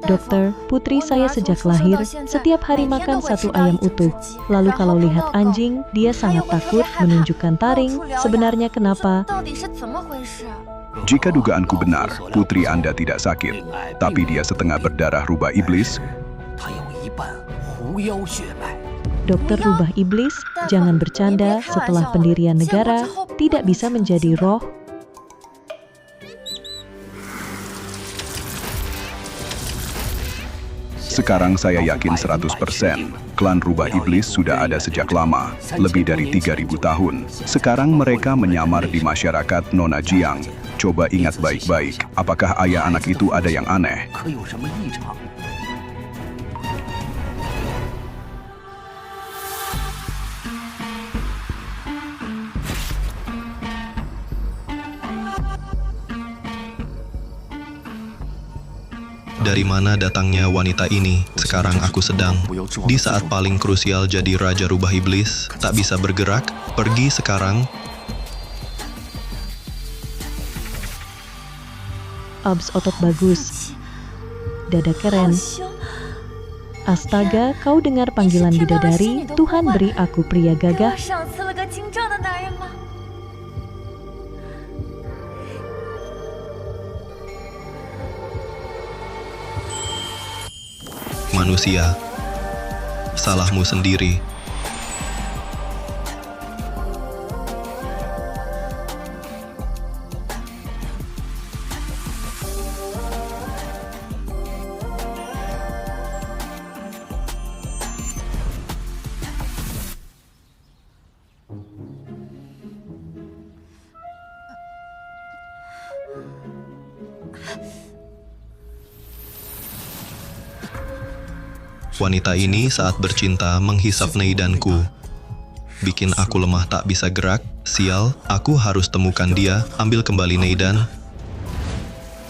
Dokter, putri saya sejak lahir, setiap hari makan satu ayam utuh. Lalu kalau lihat anjing, dia sangat takut menunjukkan taring. Sebenarnya kenapa? Jika dugaanku benar, putri Anda tidak sakit, tapi dia setengah berdarah rubah iblis. Dokter rubah iblis, jangan bercanda. Setelah pendirian negara, tidak bisa menjadi roh. Sekarang saya yakin 100%, klan rubah iblis sudah ada sejak lama, lebih dari 3000 tahun. Sekarang mereka menyamar di masyarakat Nona Jiang. Coba ingat baik-baik, apakah ayah anak itu ada yang aneh? Dari mana datangnya wanita ini? Sekarang aku sedang di saat paling krusial jadi Raja Rubah Iblis. Tak bisa bergerak, pergi sekarang. Abs otot bagus. Dada keren. Astaga, kau dengar panggilan bidadari? Tuhan beri aku pria gagah. Manusia, salahmu sendiri. Wanita ini saat bercinta menghisap neidanku. Bikin aku lemah tak bisa gerak. Sial, aku harus temukan dia, ambil kembali neidan.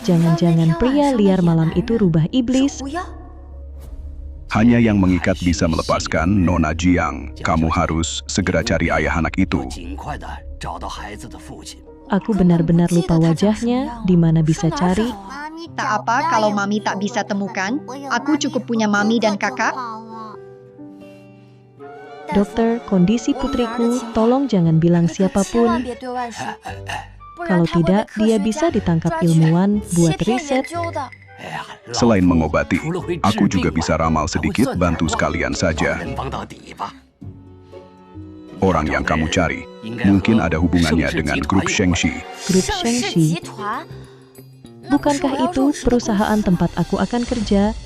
Jangan-jangan pria liar malam itu rubah iblis. Hanya yang mengikat bisa melepaskan, Nona Jiang. Kamu harus segera cari ayah anak itu. Aku benar-benar lupa wajahnya, di mana bisa cari. Tak apa kalau Mami tak bisa temukan. Aku cukup punya Mami dan kakak. Dokter, kondisi putriku, tolong jangan bilang siapapun. Kalau tidak, dia bisa ditangkap ilmuwan buat riset. Selain mengobati, aku juga bisa ramal sedikit, bantu sekalian saja. Orang yang kamu cari, mungkin ada hubungannya dengan grup Shengxi. Grup Shengxi? Bukankah itu perusahaan tempat aku akan kerja?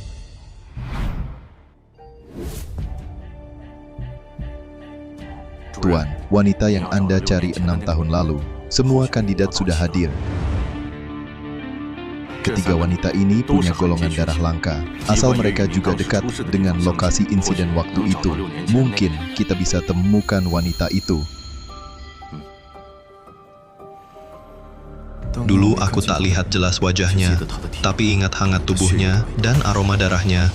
Tuan, wanita yang Anda cari 6 tahun lalu, semua kandidat sudah hadir. Ketiga wanita ini punya golongan darah langka. Asal mereka juga dekat dengan lokasi insiden waktu itu, mungkin kita bisa temukan wanita itu. Dulu aku tak lihat jelas wajahnya, tapi ingat hangat tubuhnya dan aroma darahnya.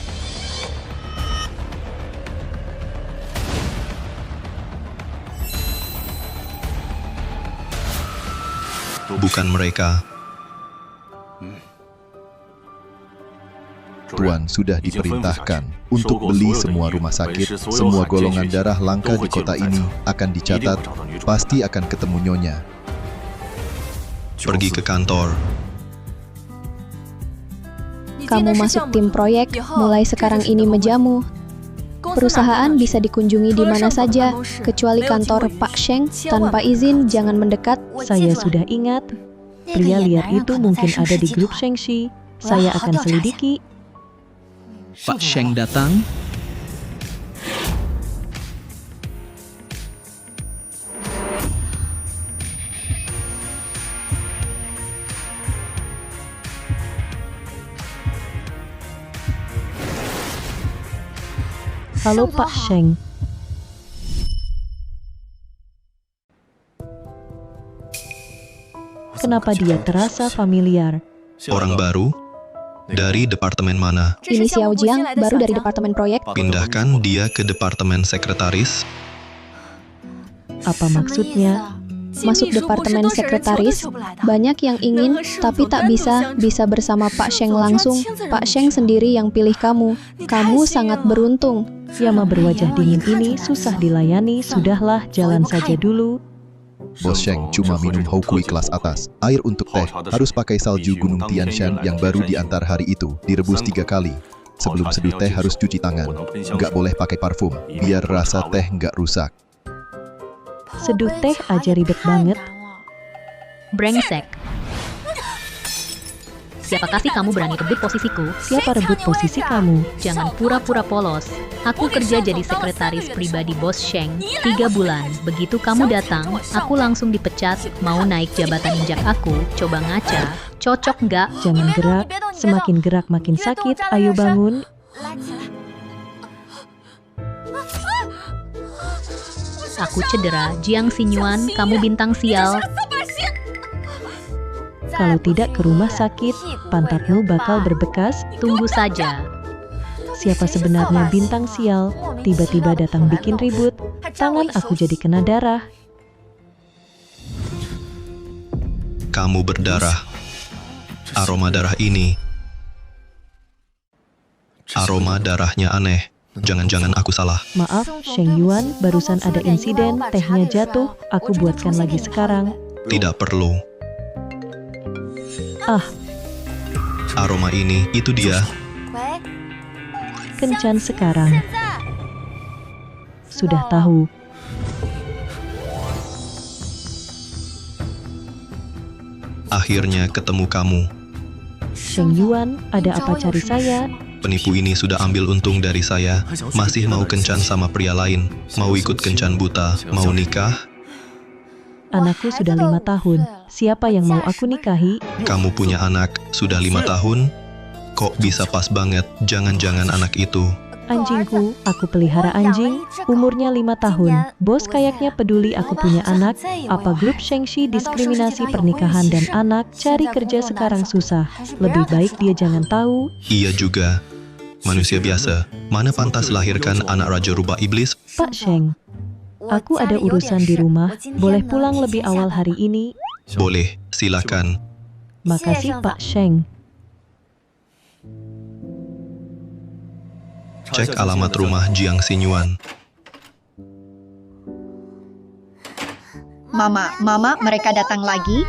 Bukan mereka. Tuan sudah diperintahkan untuk beli semua rumah sakit, semua golongan darah langka di kota ini akan dicatat, pasti akan ketemu nyonya. Pergi ke kantor. Kamu masuk tim proyek, mulai sekarang ini menjamu. Perusahaan bisa dikunjungi di mana saja, kecuali kantor Pak Sheng. Tanpa izin, jangan mendekat. Saya sudah ingat. Pria liar itu mungkin ada di grup Shengxi. Saya akan selidiki. Pak Sheng datang. Halo Pak Sheng. Kenapa dia terasa familiar? Orang baru? Dari departemen mana? Ini Xiao Jiang, baru dari departemen proyek. Pindahkan dia ke departemen sekretaris. Apa maksudnya? Masuk departemen sekretaris, banyak yang ingin, tapi tak bisa bersama Pak Sheng langsung. Pak Sheng sendiri yang pilih kamu. Kamu sangat beruntung. Yama berwajah dingin ini susah dilayani, sudahlah, jalan saja dulu. Bos Sheng cuma minum Houkui kelas atas. Air untuk teh harus pakai salju Gunung Tian Shan yang baru diantar hari itu, direbus 3 kali. Sebelum seduh teh harus cuci tangan. Nggak boleh pakai parfum, biar rasa teh nggak rusak. Seduh teh aja ribet banget. Brengsek. Siapa kasih kamu berani rebut posisiku? Siapa rebut posisi kamu? Jangan pura-pura polos. Aku kerja jadi sekretaris pribadi Bos Sheng 3 bulan. Begitu kamu datang, aku langsung dipecat. Mau naik jabatan injak aku, coba ngaca. Cocok nggak? Jangan gerak, semakin gerak makin sakit, ayo bangun. Aku cedera, Jiang Sinyuan, kamu bintang sial. Kalau tidak ke rumah sakit, pantatmu bakal berbekas. Tunggu saja. Siapa sebenarnya bintang sial? Tiba-tiba datang bikin ribut. Tangan aku jadi kena darah. Kamu berdarah. Aroma darah ini. Aroma darahnya aneh. Jangan-jangan aku salah. Maaf, Sheng Yuan, barusan ada insiden, tehnya jatuh. Aku buatkan lagi sekarang. Tidak perlu. Ah, Aroma ini, itu dia. kencan sekarang. Sudah tahu. Akhirnya ketemu kamu. Sheng Yuan, ada apa cari saya? Penipu ini sudah ambil untung dari saya. Masih mau kencan sama pria lain. Mau ikut kencan buta. Mau nikah. Anakku sudah 5 tahun. Siapa yang mau aku nikahi? Kamu punya anak, sudah 5 tahun? Kok bisa pas banget, jangan-jangan anak itu. Anjingku, aku pelihara anjing, umurnya 5 tahun. Bos kayaknya peduli aku punya anak. Apa grup Shengshi diskriminasi pernikahan dan anak? Cari kerja sekarang susah. Lebih baik dia jangan tahu. Iya juga. Manusia biasa, mana pantas lahirkan anak Raja Rubah Iblis? Pak Sheng, aku ada urusan di rumah. Boleh pulang lebih awal hari ini? Boleh, silakan. Makasih Pak Sheng. Cek alamat rumah Jiang Sinyuan. Mama, mereka datang lagi.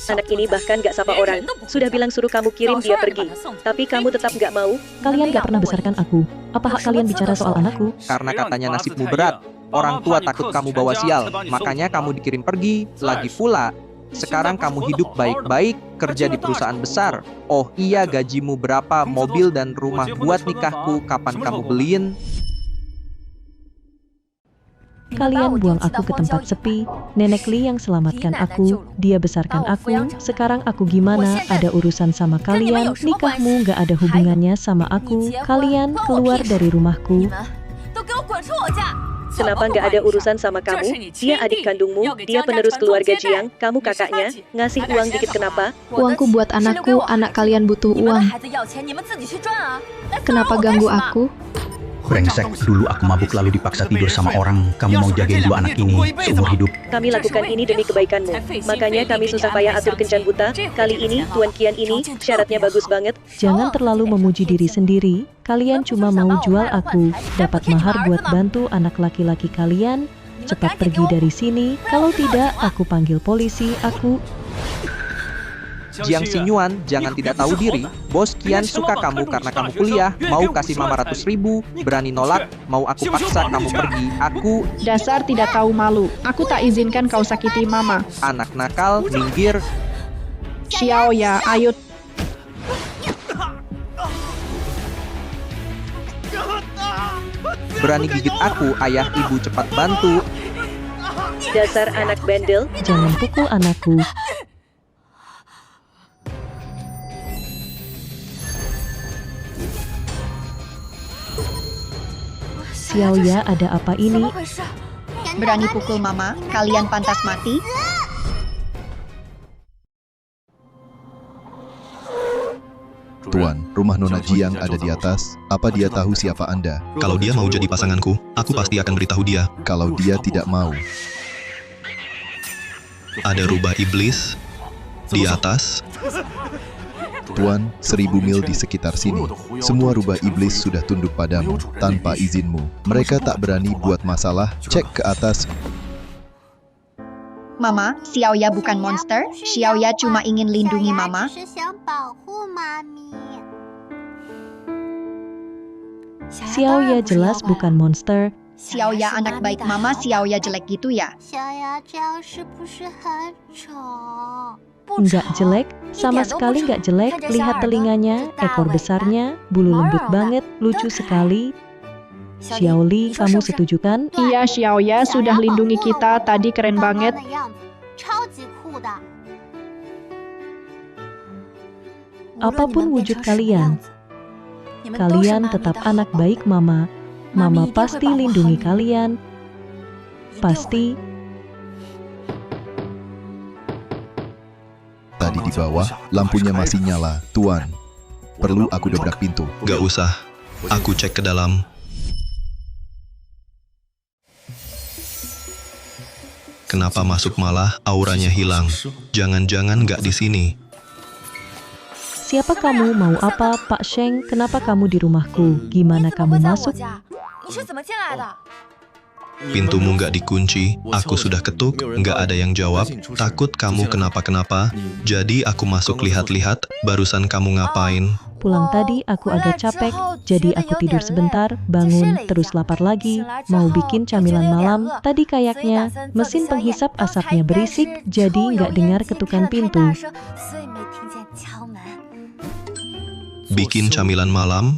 Anak ini bahkan gak sapa orang. Sudah bilang suruh kamu kirim dia pergi. Tapi kamu tetap gak mau. Kalian gak pernah besarkan aku. Apa hak kalian bicara soal anakku? Karena katanya nasibmu berat. Orang tua takut kamu bawa sial. Makanya kamu dikirim pergi. Lagi pula, sekarang kamu hidup baik-baik, kerja di perusahaan besar. Oh iya, gajimu berapa, mobil dan rumah buat nikahku, kapan kamu beliin? Kalian buang aku ke tempat sepi. Nenek Li yang selamatkan aku. Dia besarkan aku. Sekarang aku gimana? Ada urusan sama kalian. Nikahmu gak ada hubungannya sama aku. Kalian keluar dari rumahku. Kenapa gak ada urusan sama kamu? Dia adik kandungmu. Dia penerus keluarga Jiang. Kamu kakaknya. Ngasih uang dikit kenapa? Uangku buat anakku, anak kalian butuh uang. Kenapa ganggu aku? Brengsek, dulu aku mabuk lalu dipaksa tidur sama orang. Kamu mau jagain 2 anak ini seumur hidup. Kami lakukan ini demi kebaikanmu. Makanya kami susah payah atur kencan buta. Kali ini, Tuan Kian ini, syaratnya bagus banget. Jangan terlalu memuji diri sendiri. Kalian cuma mau jual aku. Dapat mahar buat bantu anak laki-laki kalian. Cepat pergi dari sini. Kalau tidak, aku panggil polisi. Jiang Sinyuan, jangan tidak tahu diri. Bos Kian suka kamu karena kamu kuliah, mau kasih 500.000, berani nolak, mau aku paksa kamu pergi. Aku... Dasar tidak tahu malu. Aku tak izinkan kau sakiti mama. Anak nakal, minggir. Xiao ya, ayo. Berani gigit aku, ayah ibu cepat bantu. Dasar anak bandel, jangan pukul anakku. Xiao ya, ada apa ini? Berani pukul mama, kalian pantas mati. Tuan, rumah Nona Jiang ada di atas. Apa dia tahu siapa Anda? Kalau dia mau jadi pasanganku, aku pasti akan beritahu dia. Kalau dia tidak mau, Ada rubah iblis di atas. Tuan, 1000 mil di sekitar sini. Semua rubah iblis sudah tunduk padamu, tanpa izinmu. Mereka tak berani buat masalah. Cek ke atas. Mama, Xiaoya bukan monster. Xiaoya cuma ingin lindungi Mama. Xiaoya jelas bukan monster. Xiaoya anak baik Mama, Xiaoya jelek gitu ya? Nggak jelek, sama sekali nggak jelek. Lihat telinganya, ekor besarnya, bulu lembut banget, lucu sekali. Xiaoli, kamu setuju kan? Iya, Xiaoya sudah lindungi kita, tadi keren banget. Apapun wujud kalian, kalian tetap anak baik Mama. Mama pasti lindungi kalian. Pasti. Tadi di bawah, lampunya masih nyala. Tuan, perlu aku dobrak pintu? Gak usah, aku cek ke dalam. Kenapa masuk malah auranya hilang? Jangan-jangan gak di sini. Siapa kamu? Mau apa, Pak Sheng? Kenapa kamu di rumahku? Gimana kamu masuk? Pintumu gak dikunci, aku sudah ketuk, gak ada yang jawab. Takut kamu kenapa-kenapa, jadi aku masuk lihat-lihat. Barusan kamu ngapain? Pulang tadi aku agak capek, jadi aku tidur sebentar, bangun, terus lapar lagi, mau bikin camilan malam. Tadi kayaknya mesin penghisap asapnya berisik, jadi nggak dengar ketukan pintu. Bikin camilan malam?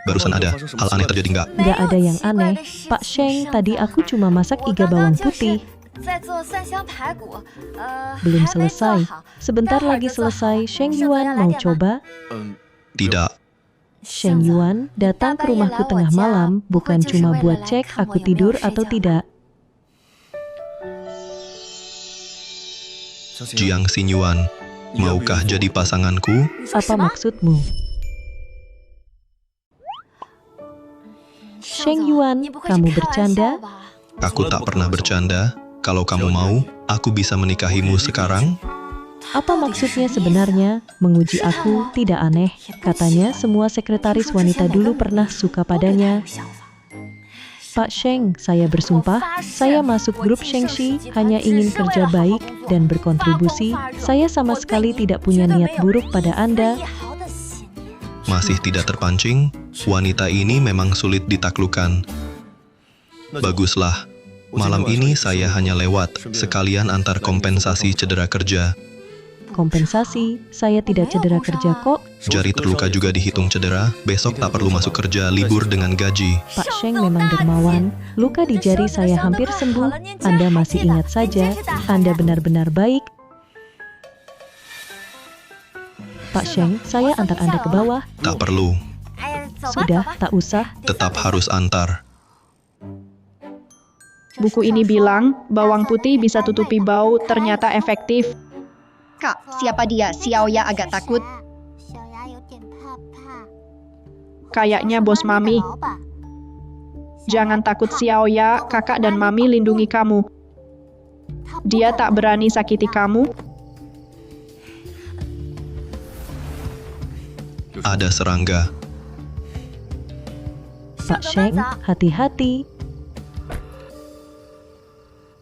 Barusan ada hal aneh terjadi nggak? Nggak ada yang aneh, Pak Sheng, tadi aku cuma masak iga bawang putih. Belum selesai. Sebentar lagi selesai. Sheng Yuan mau coba? Tidak. Sheng Yuan datang ke rumahku tengah malam bukan cuma buat cek aku tidur atau tidak. Jiang Xinyuan, maukah jadi pasanganku? Apa maksudmu? Sheng Yuan, kamu bercanda? Aku tak pernah bercanda. Kalau kamu mau, aku bisa menikahimu sekarang. Apa maksudnya sebenarnya? Menguji aku tidak aneh. Katanya semua sekretaris wanita dulu pernah suka padanya. Pak Sheng, saya bersumpah, saya masuk grup Shengxi hanya ingin kerja baik dan berkontribusi. Saya sama sekali tidak punya niat buruk pada Anda. Masih tidak terpancing? Wanita ini memang sulit ditaklukkan. Baguslah. Malam ini saya hanya lewat, sekalian antar kompensasi cedera kerja. Kompensasi? Saya tidak cedera kerja kok. Jari terluka juga dihitung cedera, besok tak perlu masuk kerja, libur dengan gaji. Pak Sheng memang dermawan. Luka di jari saya hampir sembuh. Anda masih ingat saja, Anda benar-benar baik. Pak Sheng, saya antar Anda ke bawah. Tak perlu, Sudah, tak usah. tetap harus antar. Buku ini bilang, bawang putih bisa tutupi bau, ternyata efektif. Kak, siapa dia? Xiaoya agak takut. Kayaknya bos Mami. Jangan takut Xiaoya, kakak dan Mami lindungi kamu. Dia tak berani sakiti kamu. Ada serangga. Pak Sheng, hati-hati.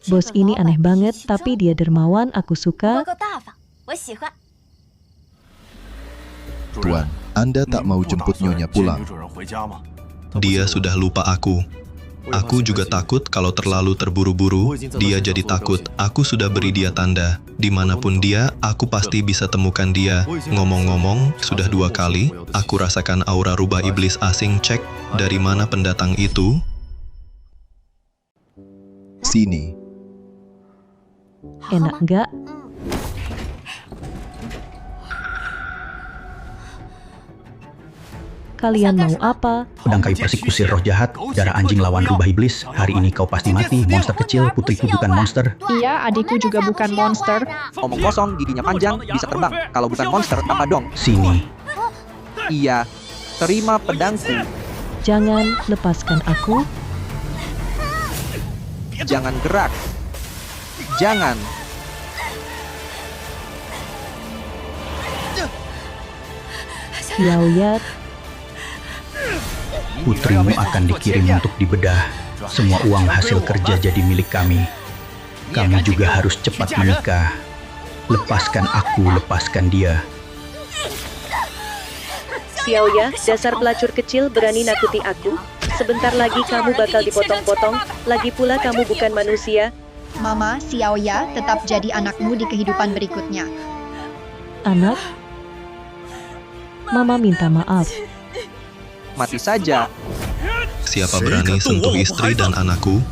Bos ini aneh banget, tapi dia dermawan, aku suka. Tuan, Anda tak mau jemput Nyonya pulang. Dia sudah lupa aku. Aku juga takut kalau terlalu terburu-buru, dia jadi takut. Aku sudah beri dia tanda. Dimanapun dia, aku pasti bisa temukan dia. Ngomong-ngomong, sudah 2 kali, aku rasakan aura rubah iblis asing. Cek, dari mana pendatang itu? Sini. Enak nggak? Kalian mau apa? Pedang kayu persik usir roh jahat, darah anjing lawan rubah iblis. Hari ini kau pasti mati, monster kecil, putriku bukan monster. Iya, adikku juga bukan monster. Omong kosong, giginya panjang, bisa terbang. Kalau bukan monster, apa dong? Sini. Iya, terima pedangku. Jangan lepaskan aku. Jangan gerak. Jangan. Xiaoya, Putrimu akan dikirim untuk dibedah. Semua uang hasil kerja jadi milik kami. Kamu juga harus cepat menikah. Lepaskan aku, lepaskan dia. Xiaoya, dasar pelacur kecil berani nakuti aku. Sebentar lagi kamu bakal dipotong-potong. Lagi pula kamu bukan manusia. Mama, Xiaoya tetap jadi anakmu di kehidupan berikutnya. Anak? Mama minta maaf. Mati saja. Siapa berani sentuh istri dan anakku?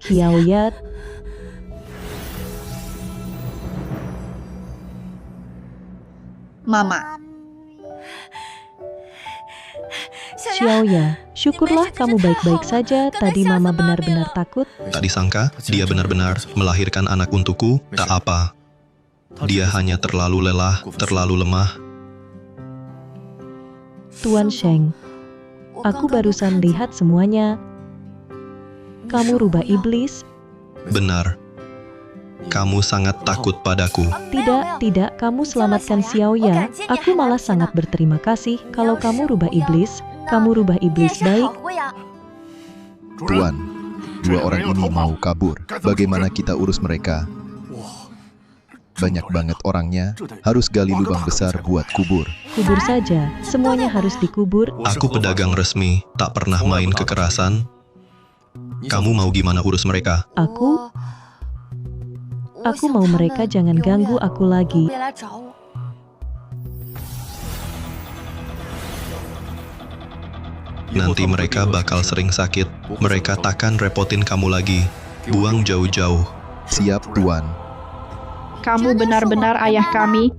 Xiaoya, Mama, Xiaoya, syukurlah kamu baik-baik saja. Tadi Mama benar-benar takut. Tak disangka, dia benar-benar melahirkan anak untukku, tak apa. Dia hanya terlalu lelah, terlalu lemah. Tuan Sheng, aku barusan lihat semuanya. Kamu rubah iblis? Benar. Kamu sangat takut padaku. Tidak, kamu selamatkan Xiaoya. Aku malah sangat berterima kasih. Kalau kamu rubah iblis baik. Tuan, dua orang ini mau kabur. Bagaimana kita urus mereka? Banyak banget orangnya, harus gali lubang besar buat kubur. Kubur saja, semuanya harus dikubur. Aku pedagang resmi, tak pernah main kekerasan. Kamu mau gimana urus mereka? Aku mau mereka jangan ganggu aku lagi. Nanti mereka bakal sering sakit. Mereka takkan repotin kamu lagi. Buang jauh-jauh. Siap, Tuan. Kamu benar-benar ayah kami.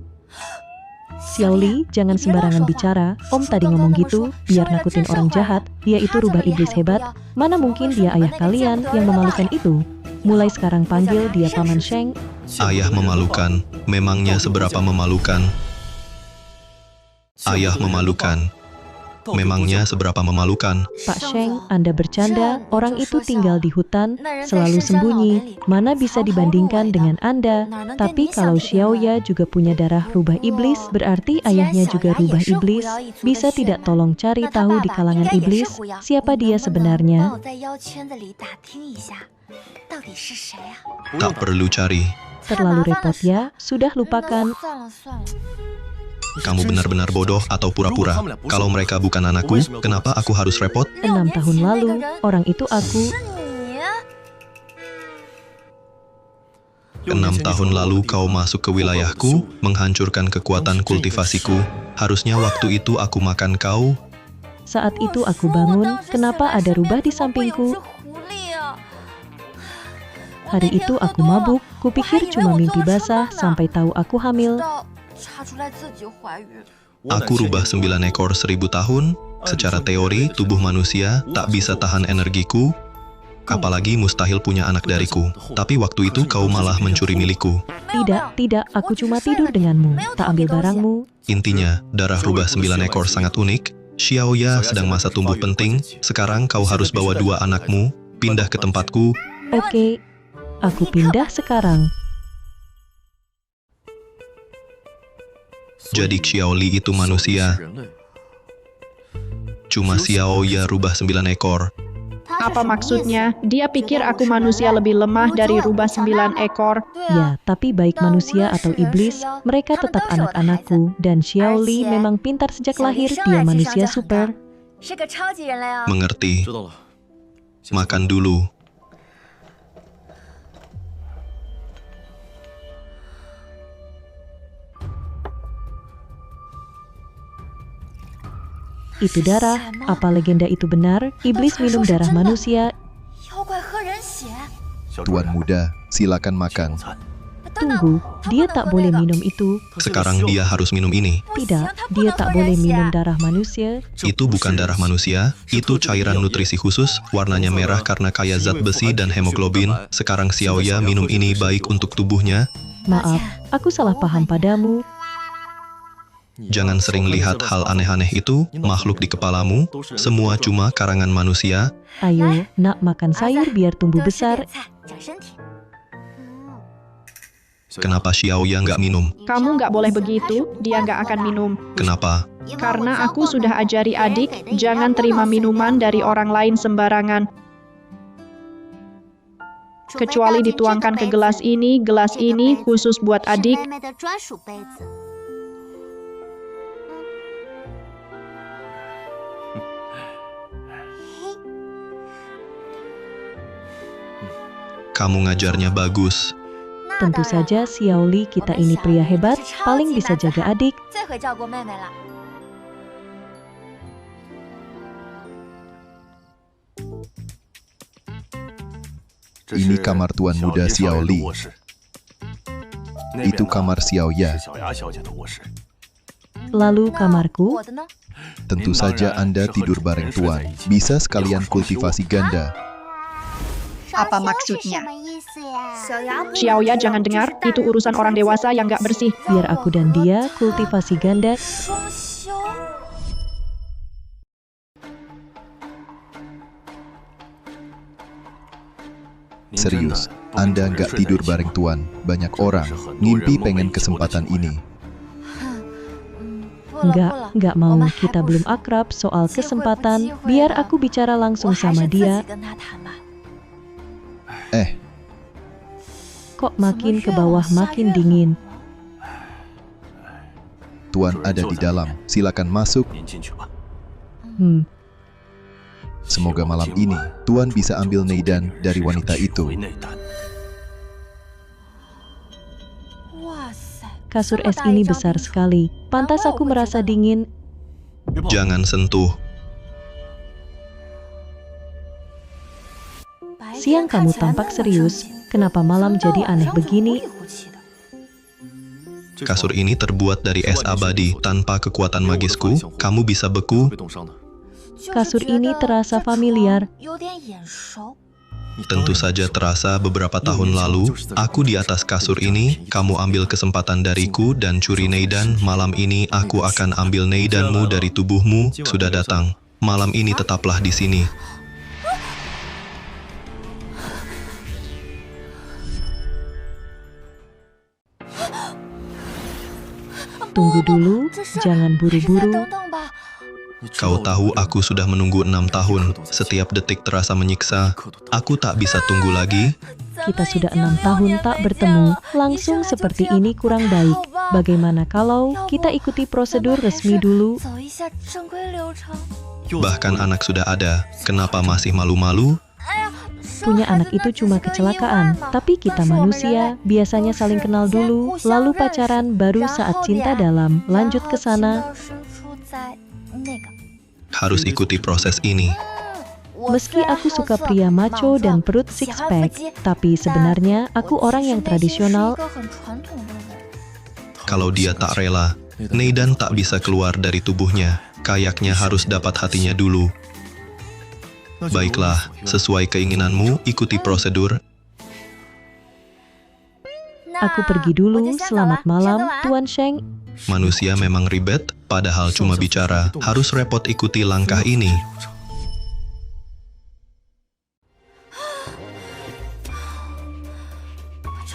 Xiaoli, jangan sembarangan bicara. Om tadi ngomong gitu, biar nakutin orang jahat. Dia itu rubah iblis hebat. Mana mungkin dia ayah kalian yang memalukan itu? Mulai sekarang panggil dia Paman Sheng. Ayah memalukan. Memangnya seberapa memalukan? Ayah memalukan. Memangnya seberapa memalukan? Pak Sheng, Anda bercanda. Orang itu tinggal di hutan, selalu sembunyi. Mana bisa dibandingkan dengan Anda? Tapi kalau Xiaoya juga punya darah rubah iblis, berarti ayahnya juga rubah iblis. Bisa tidak tolong cari tahu di kalangan iblis, siapa dia sebenarnya? Tak perlu cari. Terlalu repot ya, sudah lupakan. Kamu benar-benar bodoh atau pura-pura. Kalau mereka bukan anakku, kenapa aku harus repot? 6 tahun lalu, orang itu aku. 6 tahun lalu kau masuk ke wilayahku, menghancurkan kekuatan kultivasiku. Harusnya waktu itu aku makan kau. Saat itu aku bangun, kenapa ada rubah di sampingku? Hari itu aku mabuk, kupikir cuma mimpi basah sampai tahu aku hamil. Aku rubah 9 ekor 1000 tahun. Secara teori, tubuh manusia tak bisa tahan energiku. Apalagi mustahil punya anak dariku. Tapi waktu itu kau malah mencuri milikku. Tidak, aku cuma tidur denganmu, tak ambil barangmu. Intinya, darah rubah 9 ekor sangat unik. Xiaoya sedang masa tumbuh penting. Sekarang kau harus bawa 2 anakmu, pindah ke tempatku. Oke, aku pindah sekarang. Jadi Xiaoli itu manusia. Cuma Xiaoya rubah 9 ekor. Apa maksudnya? Dia pikir aku manusia lebih lemah dari rubah 9 ekor. Ya, tapi baik manusia atau iblis, mereka tetap anak-anakku. Dan Xiaoli memang pintar sejak lahir, dia manusia super. Mengerti. Makan dulu. Itu darah. Apa legenda itu benar? Iblis minum darah manusia. Tuan muda, silakan makan. Tunggu, dia tak boleh minum itu. Sekarang dia harus minum ini. Tidak, dia tak boleh minum darah manusia. Itu bukan darah manusia, itu cairan nutrisi khusus, warnanya merah karena kaya zat besi dan hemoglobin. Sekarang Xiaoya minum ini baik untuk tubuhnya. Maaf, aku salah paham padamu. Jangan sering lihat hal aneh-aneh itu, makhluk di kepalamu, semua cuma karangan manusia. Ayo, nak makan sayur biar tumbuh besar. Kenapa Xiaoya nggak minum? Kamu nggak boleh begitu, dia nggak akan minum. Kenapa? Karena aku sudah ajari adik, jangan terima minuman dari orang lain sembarangan. Kecuali dituangkan ke gelas ini khusus buat adik. Kamu ngajarnya bagus. Tentu saja Xiaoli kita ini pria hebat, paling bisa jaga adik. Ini kamar Tuan Muda Xiaoli. Itu kamar Xiaoya. Lalu kamarku? Tentu saja Anda tidur bareng Tuan. Bisa sekalian kultivasi ganda. Apa maksudnya? Xiaoya jangan dengar, itu urusan orang dewasa yang nggak bersih. Biar aku dan dia kultivasi ganda. Serius, Anda nggak tidur bareng Tuan. Banyak orang ngimpi pengen kesempatan ini. Nggak mau, kita belum akrab soal kesempatan. Biar aku bicara langsung sama dia. Kok makin ke bawah makin dingin. Tuan ada di dalam, silakan masuk. Semoga malam ini Tuan bisa ambil Neidan dari wanita itu. Kasur es ini besar sekali. Pantas aku merasa dingin. Jangan sentuh. Siang kamu tampak serius. Kenapa malam jadi aneh begini? Kasur ini terbuat dari es abadi. Tanpa kekuatan magisku, kamu bisa beku. Kasur ini terasa familiar. Tentu saja terasa beberapa tahun lalu, aku di atas kasur ini, kamu ambil kesempatan dariku dan curi Neidan. Malam ini aku akan ambil Neidanmu dari tubuhmu. Sudah datang. Malam ini tetaplah di sini. Tunggu dulu, jangan buru-buru. Kau tahu aku sudah menunggu 6 tahun. Setiap detik terasa menyiksa. Aku tak bisa tunggu lagi. Kita sudah 6 tahun tak bertemu. Langsung seperti ini kurang baik. Bagaimana kalau kita ikuti prosedur resmi dulu? Bahkan anak sudah ada. Kenapa masih malu-malu? Punya anak itu cuma kecelakaan, tapi kita manusia biasanya saling kenal dulu, lalu pacaran, baru saat cinta dalam, lanjut ke sana. Harus ikuti proses ini. Meski aku suka pria macho dan perut six pack, tapi sebenarnya aku orang yang tradisional. Kalau dia tak rela, Neidan tak bisa keluar dari tubuhnya. Kayaknya harus dapat hatinya dulu. Baiklah, sesuai keinginanmu, ikuti prosedur. Aku pergi dulu, selamat malam, Tuan Sheng. Manusia memang ribet, padahal cuma bicara. Harus repot ikuti langkah ini.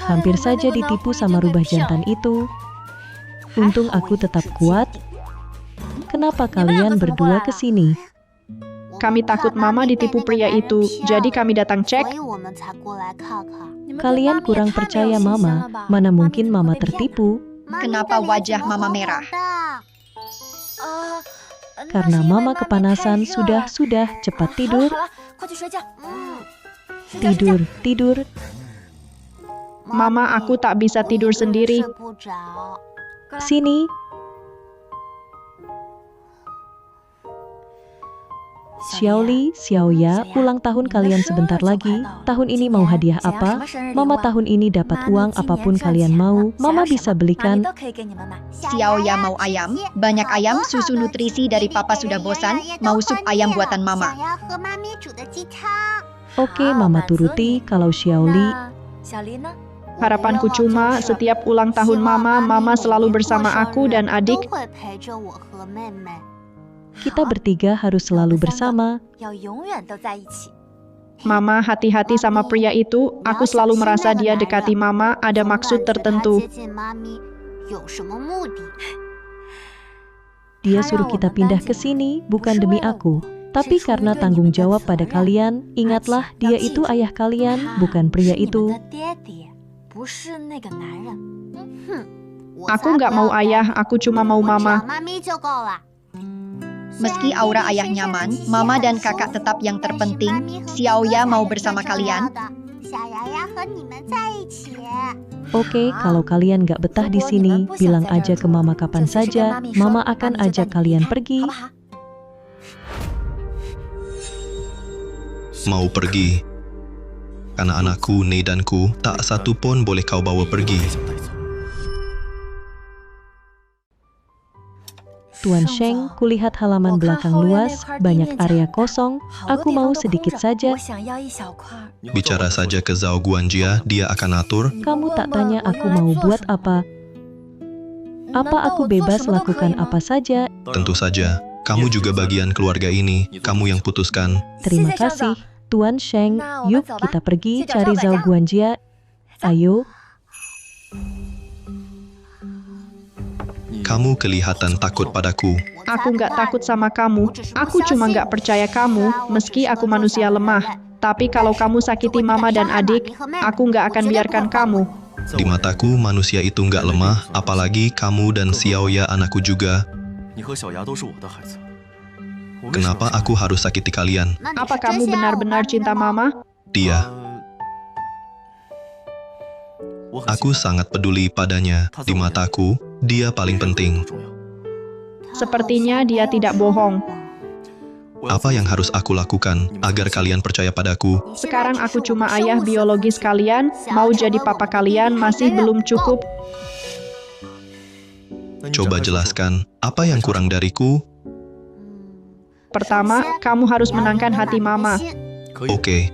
Hampir saja ditipu sama rubah jantan itu. Untung aku tetap kuat. Kenapa kalian berdua ke sini? Kami takut Mama ditipu pria itu, jadi kami datang cek. Kalian kurang percaya Mama, mana mungkin Mama tertipu? Kenapa wajah Mama merah? Karena Mama kepanasan, sudah, cepat tidur. Tidur. Mama, aku tak bisa tidur sendiri. Sini. Xiaoli, Xiaoya, ulang tahun kalian sebentar lagi. Tahun ini mau hadiah apa? Mama tahun ini dapat uang apapun kalian mau. Mama bisa belikan. Xiaoya mau ayam, banyak ayam, susu nutrisi dari papa sudah bosan, mau sup ayam buatan mama. Oke, Mama turuti. Kalau Xiaoli, Harapanku cuma setiap ulang tahun Mama selalu bersama aku dan adik. kita bertiga harus selalu bersama. Mama hati-hati sama pria itu, aku selalu merasa dia dekati Mama ada maksud tertentu. Dia suruh kita pindah ke sini, bukan demi aku. Tapi karena tanggung jawab pada kalian, ingatlah dia itu ayah kalian, bukan pria itu. Aku nggak mau ayah, aku cuma mau Mama. Meski aura ayah nyaman, Mama dan kakak tetap yang terpenting. Xiaoya mau bersama kalian. Oke, kalau kalian nggak betah di sini, bilang aja ke Mama kapan saja. Mama akan ajak kalian pergi. Mau pergi? Karena anakku, Neidanku, tak satu pun boleh kau bawa pergi. Tuan Sheng, kulihat halaman belakang luas, banyak area kosong. Aku mau sedikit saja. Bicara saja ke Zhao Guanjia, dia akan atur. Kamu tak tanya aku mau buat apa. Apa aku bebas lakukan apa saja? Tentu saja. Kamu juga bagian keluarga ini. Kamu yang putuskan. Terima kasih, Tuan Sheng. Yuk kita pergi cari Zhao Guanjia. Ayo. Kamu kelihatan takut padaku. Aku nggak takut sama kamu. Aku cuma nggak percaya kamu, meski aku manusia lemah. Tapi kalau kamu sakiti Mama dan adik, aku nggak akan biarkan kamu. Di mataku, manusia itu nggak lemah, apalagi kamu dan Xiaoya anakku juga. Kenapa aku harus sakiti kalian? Apa kamu benar-benar cinta Mama? Dia. Aku sangat peduli padanya. Di mataku, dia paling penting. Sepertinya dia tidak bohong. Apa yang harus aku lakukan agar kalian percaya padaku? Sekarang aku cuma ayah biologis kalian, mau jadi papa kalian masih belum cukup. Coba jelaskan, apa yang kurang dariku? Pertama, kamu harus menangkan hati Mama. Oke,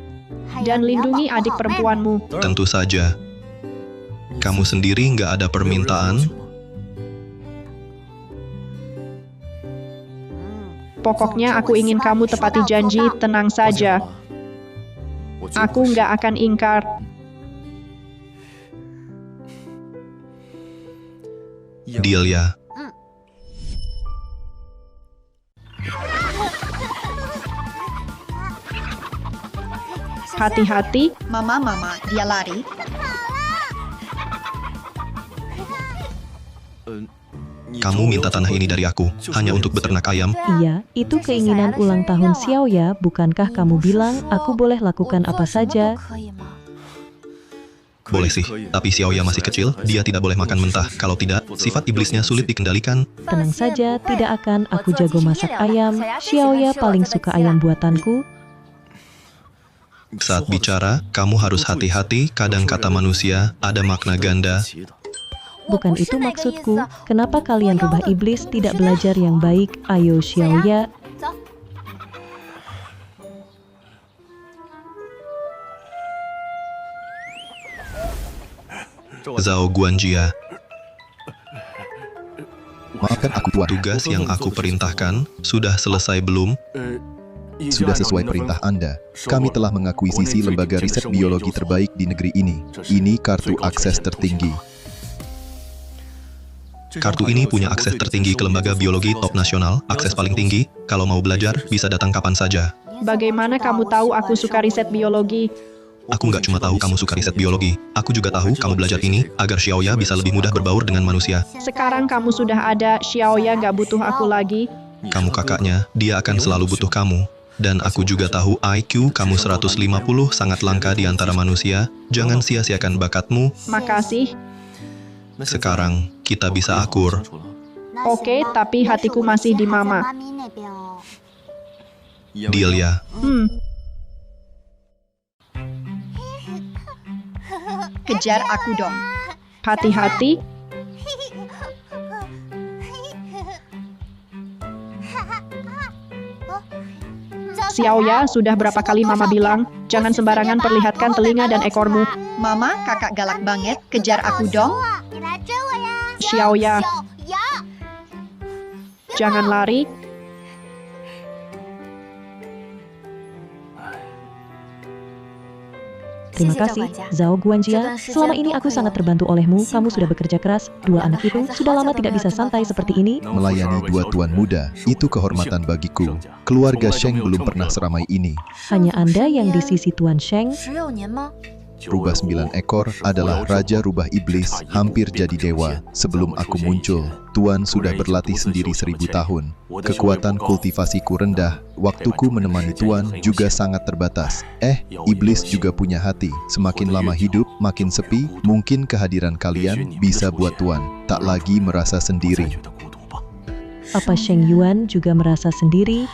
Dan lindungi adik perempuanmu. tentu saja. Kamu sendiri nggak ada permintaan? Pokoknya aku ingin kamu tepati janji, tenang saja. Aku nggak akan ingkar. Deal ya. Hati-hati. Mama, dia lari. Kamu minta tanah ini dari aku, hanya untuk beternak ayam? Iya, itu keinginan ulang tahun Xiaoya, bukankah kamu bilang aku boleh lakukan apa saja? Boleh sih, tapi Xiaoya masih kecil, dia tidak boleh makan mentah. Kalau tidak, sifat iblisnya sulit dikendalikan. Tenang saja, tidak akan. Aku jago masak ayam. Xiaoya paling suka ayam buatanku. Saat bicara, kamu harus hati-hati, kadang kata manusia ada makna ganda. Bukan itu maksudku. Kenapa kalian rubah iblis tidak belajar yang baik? Ayo Xiaoya. Zhao Guanjia. Maafkan aku, Tuan. Tugas yang aku perintahkan sudah selesai belum? Sudah sesuai perintah Anda. Kami telah mengakuisisi lembaga riset biologi terbaik di negeri ini. Ini kartu akses tertinggi. Kartu ini punya akses tertinggi ke lembaga biologi top nasional, akses paling tinggi. Kalau mau belajar, bisa datang kapan saja. Bagaimana kamu tahu aku suka riset biologi? Aku nggak cuma tahu kamu suka riset biologi. Aku juga tahu kamu belajar ini agar Xiaoya bisa lebih mudah berbaur dengan manusia. Sekarang kamu sudah ada, Xiaoya nggak butuh aku lagi. Kamu kakaknya, dia akan selalu butuh kamu. Dan aku juga tahu IQ kamu 150 sangat langka di antara manusia. Jangan sia-siakan bakatmu. Makasih. Sekarang, kita bisa akur. Oke, tapi hatiku masih di Mama. Deal ya. Kejar aku dong. Hati-hati. Xiaoya, sudah berapa kali Mama bilang, jangan sembarangan perlihatkan telinga dan ekormu. Mama, kakak galak banget. Kejar aku dong. Xiaoya, jangan lari. Terima kasih, Zhao Guanjia. Selama ini aku sangat terbantu olehmu. Kamu sudah bekerja keras. Dua anak itu sudah lama tidak bisa santai seperti ini. Melayani dua tuan muda, itu kehormatan bagiku. Keluarga Sheng belum pernah seramai ini. Hanya Anda yang di sisi Tuan Sheng. Rubah 9 ekor adalah Raja Rubah Iblis, hampir jadi dewa. Sebelum aku muncul, Tuan sudah berlatih sendiri 1000 tahun. Kekuatan kultivasiku rendah, waktuku menemani Tuan juga sangat terbatas. Iblis juga punya hati. Semakin lama hidup, makin sepi, mungkin kehadiran kalian bisa buat Tuan tak lagi merasa sendiri. Apa Sheng Yuan juga merasa sendiri?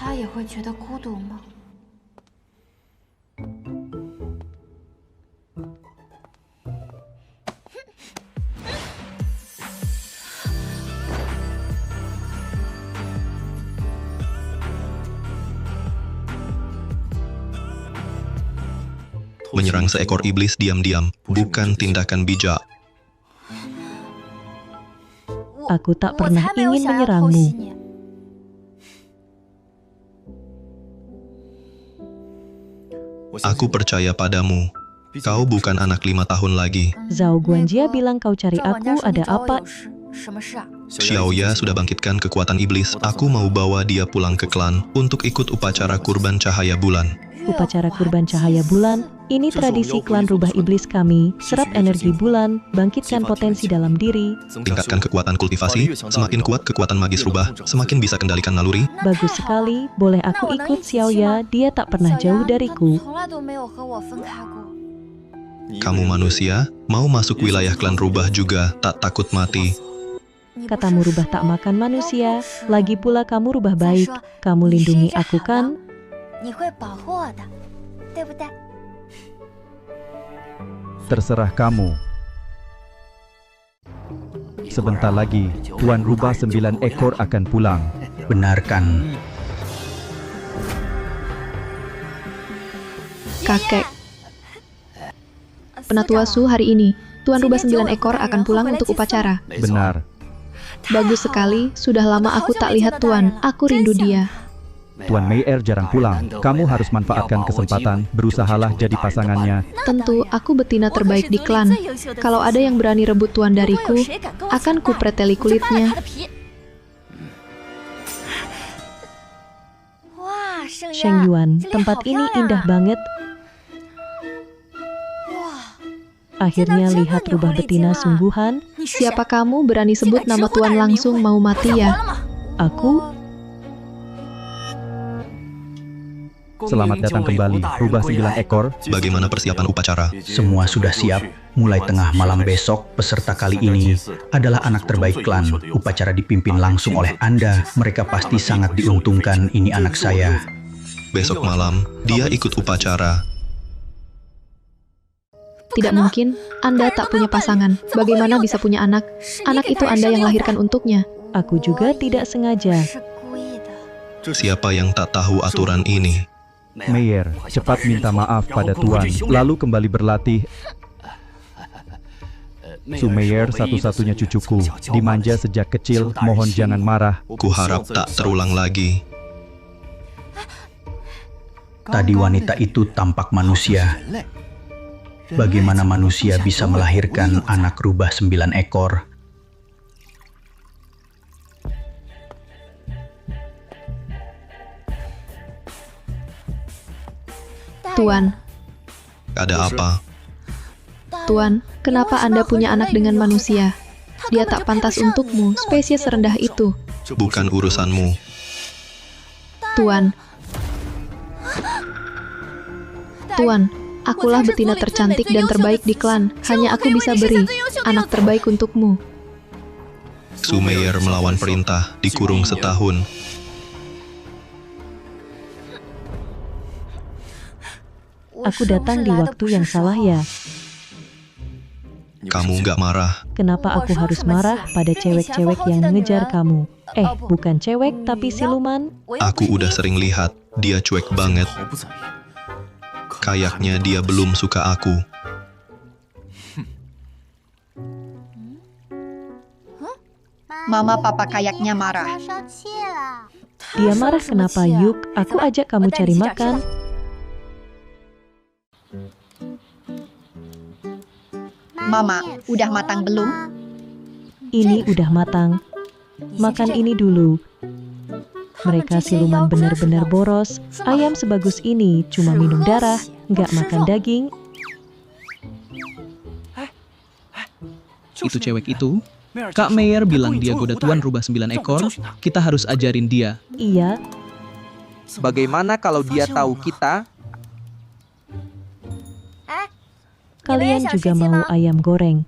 Menyerang seekor iblis diam-diam, bukan tindakan bijak. Aku tak pernah ingin menyerangmu. Aku percaya padamu. Kau bukan anak 5 tahun lagi. Zhao Guanjia bilang kau cari aku, ada apa? Xiaoya sudah bangkitkan kekuatan iblis. Aku mau bawa dia pulang ke klan untuk ikut upacara kurban cahaya bulan. Upacara kurban cahaya bulan, ini tradisi klan rubah iblis kami. Serap energi bulan, bangkitkan potensi dalam diri. Tingkatkan kekuatan kultivasi, semakin kuat kekuatan magis rubah, semakin bisa kendalikan naluri. Bagus sekali, boleh aku ikut Xiaoya, dia tak pernah jauh dariku. Kamu manusia, mau masuk wilayah klan rubah juga, tak takut mati. Katamu rubah tak makan manusia, lagi pula kamu rubah baik. Kamu lindungi aku kan? Terserah kamu. Sebentar lagi, Tuan Rubah 9 ekor akan pulang. Benarkan. Kakek. Penatua Su hari ini, Tuan Rubah 9 ekor akan pulang untuk upacara. Benar. Bagus sekali, sudah lama aku tak lihat Tuan. Aku rindu dia. Tuan Mei'er jarang pulang. Kamu harus manfaatkan kesempatan, berusahalah jadi pasangannya. Tentu, aku betina terbaik di klan. Kalau ada yang berani rebut Tuan dariku, akan kupreteli kulitnya. Sheng Yuan, tempat ini indah banget. Akhirnya lihat rubah betina sungguhan. Siapa kamu berani sebut nama Tuan langsung mau mati ya? Aku? Selamat datang kembali, Rubah 9 ekor. Bagaimana persiapan upacara? Semua sudah siap. Mulai tengah malam besok, peserta kali ini adalah anak terbaik klan. Upacara dipimpin langsung oleh Anda. Mereka pasti sangat diuntungkan. Ini anak saya. Besok malam, dia ikut upacara. Tidak mungkin, Anda tak punya pasangan. Bagaimana bisa punya anak? Anak itu Anda yang lahirkan untuknya. Aku juga tidak sengaja. Siapa yang tak tahu aturan ini? Mei'er, cepat minta maaf pada Tuan, lalu kembali berlatih. Su Mei'er satu-satunya cucuku, dimanja sejak kecil, mohon jangan marah. Kuharap tak terulang lagi. Tadi wanita itu tampak manusia. Bagaimana manusia bisa melahirkan anak rubah 9 ekor? Tuan. Ada apa? Tuan, kenapa Anda punya anak dengan manusia? Dia tak pantas untukmu, spesies serendah itu. Bukan urusanmu. Tuan. Tuan, akulah betina tercantik dan terbaik di klan. Hanya aku bisa beri anak terbaik untukmu. Su Mei'er melawan perintah, dikurung setahun. aku datang di waktu yang salah ya. Kamu nggak marah? Kenapa aku harus marah pada cewek-cewek yang ngejar kamu? Bukan cewek, tapi siluman. Aku udah sering lihat, dia cuek banget. Kayaknya dia belum suka aku. Mama papa kayaknya marah. Dia marah kenapa? Yuk, aku ajak kamu cari makan. Mama, udah matang belum? Ini udah matang. Makan ini dulu. Mereka siluman benar-benar boros. Ayam sebagus ini cuma minum darah, nggak makan daging. Itu cewek itu? Kak Meyer bilang dia goda tuan rubah 9 ekor, kita harus ajarin dia. Iya. Bagaimana kalau dia tahu kita? Kalian juga mau ayam goreng?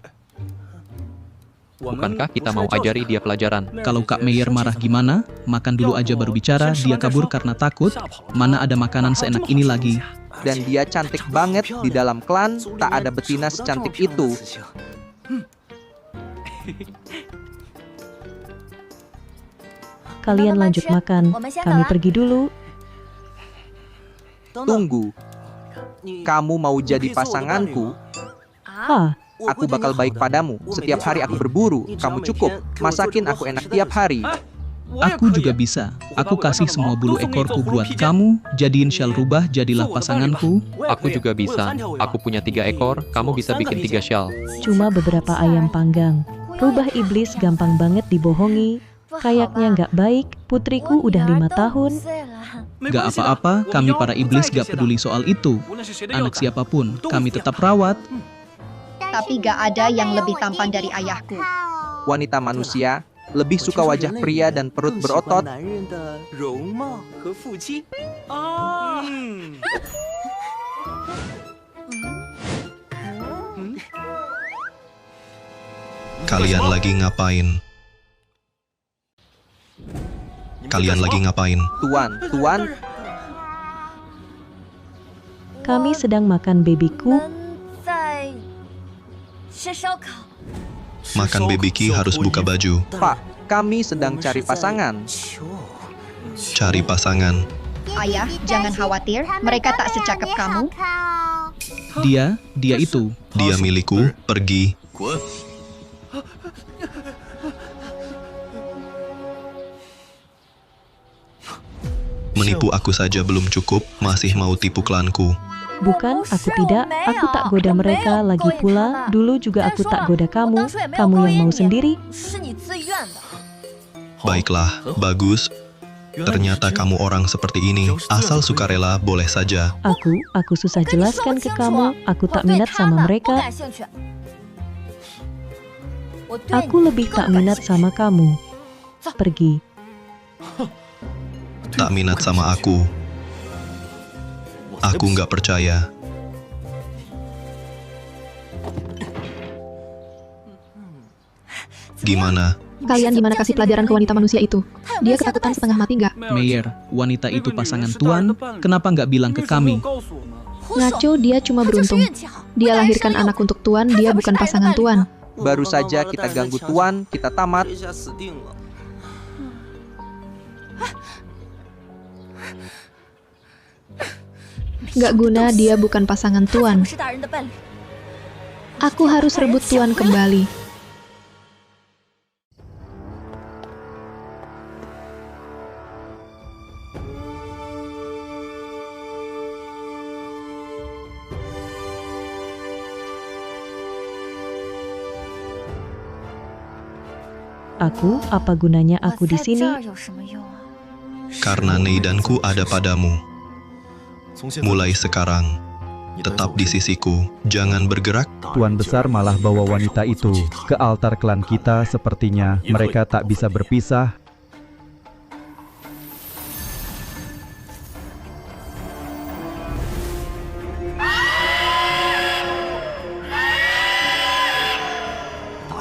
Bukankah kita mau ajari dia pelajaran? Kalau Kak Meyer marah gimana? Makan dulu aja baru bicara, dia kabur karena takut. Mana ada makanan seenak ini lagi. Dan dia cantik banget di dalam klan, tak ada betina secantik itu. Kalian lanjut makan, kami pergi dulu. Tunggu. Kamu mau jadi pasanganku? Hah? Aku bakal baik padamu. Setiap hari aku berburu. Kamu cukup. Masakin aku enak tiap hari. Aku juga bisa. Aku kasih semua bulu ekorku buat kamu. Jadiin shell rubah, jadilah pasanganku. Aku juga bisa. Aku punya 3 ekor, kamu bisa bikin 3 shell. Cuma beberapa ayam panggang. Rubah iblis gampang banget dibohongi. Kayaknya nggak baik. Putriku udah 5 tahun. Gak apa-apa, kami para iblis gak peduli soal itu. Anak siapapun, kami tetap rawat. Tapi gak ada yang lebih tampan dari ayahku. Wanita manusia lebih suka wajah pria dan perut berotot. Kalian lagi ngapain? Kalian lagi ngapain? Tuan. Kami sedang makan bebiku. Makan BBQ harus buka baju. Pak, kami sedang cari pasangan. Cari pasangan. Ayah, jangan khawatir, mereka tak secakep kamu. Dia itu. Dia milikku, pergi. Menipu aku saja belum cukup, masih mau tipu klanku. Bukan, aku tidak. Aku tak goda mereka lagi pula. Dulu juga aku tak goda kamu. Kamu yang mau sendiri. Baiklah, bagus. Ternyata kamu orang seperti ini. Asal sukarela boleh saja. Aku susah jelaskan ke kamu. Aku tak minat sama mereka. Aku lebih tak minat sama kamu. Pergi. Tak minat sama aku. Aku nggak percaya. Gimana? Kalian gimana kasih pelajaran ke wanita manusia itu? Dia ketakutan setengah mati nggak? Meyer, wanita itu pasangan tuan, kenapa nggak bilang ke kami? Ngaco, dia cuma beruntung. Dia lahirkan anak untuk tuan, dia bukan pasangan tuan. Baru saja kita ganggu tuan, kita tamat. Gak guna, dia bukan pasangan tuan. Aku harus rebut tuan kembali. Apa gunanya aku di sini? Karena Neidanku ada padamu. Mulai sekarang, tetap di sisiku, jangan bergerak. Tuan Besar malah bawa wanita itu ke altar klan kita, sepertinya mereka tak bisa berpisah.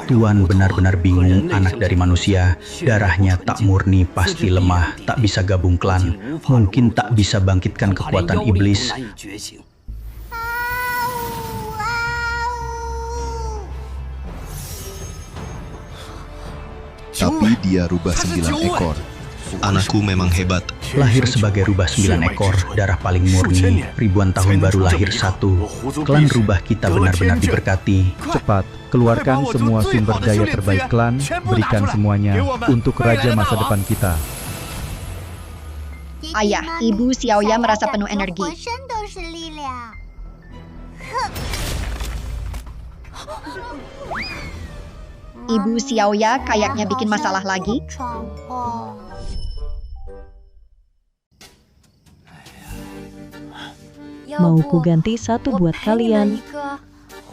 Tuan benar-benar bingung, anak dari manusia, darahnya tak murni, pasti lemah, tak bisa gabung klan, mungkin tak bisa bangkitkan kekuatan iblis. Tapi dia rubah 9 ekor. Anakku memang hebat. Lahir sebagai rubah 9 ekor, darah paling murni. Ribuan tahun baru lahir satu. Klan rubah kita benar-benar diberkati. Cepat, keluarkan semua sumber daya terbaik klan, berikan semuanya untuk raja masa depan kita. Ayah, Ibu Xiaoya merasa penuh energi. Ibu Xiaoya kayaknya bikin masalah lagi. Mau ku ganti satu buat kalian?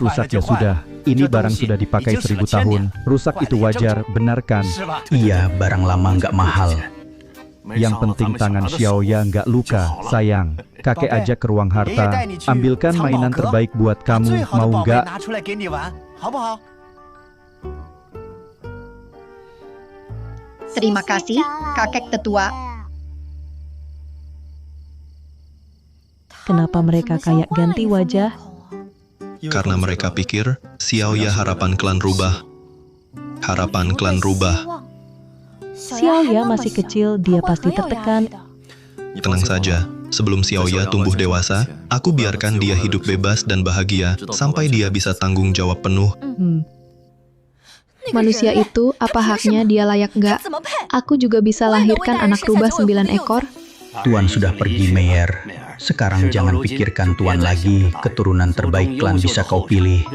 Rusak ya sudah, ini barang sudah dipakai 1000 tahun. Rusak itu wajar, benar kan? Iya, barang lama nggak mahal. Yang penting tangan Xiaoya nggak luka, sayang. Kakek ajak ke ruang harta, ambilkan mainan terbaik buat kamu, mau nggak? Terima kasih, kakek tetua. Kenapa mereka kayak ganti wajah? Karena mereka pikir Xiaoya harapan klan rubah. Harapan klan rubah. Xiaoya masih kecil, dia pasti tertekan. Tenang saja, sebelum Xiaoya tumbuh dewasa, aku biarkan dia hidup bebas dan bahagia sampai dia bisa tanggung jawab penuh. Manusia itu, apa haknya dia layak nggak? Aku juga bisa lahirkan anak rubah 9 ekor. Tuan sudah pergi, Meyer. Sekarang jangan pikirkan Tuan lagi. Keturunan terbaik klan bisa kau pilih.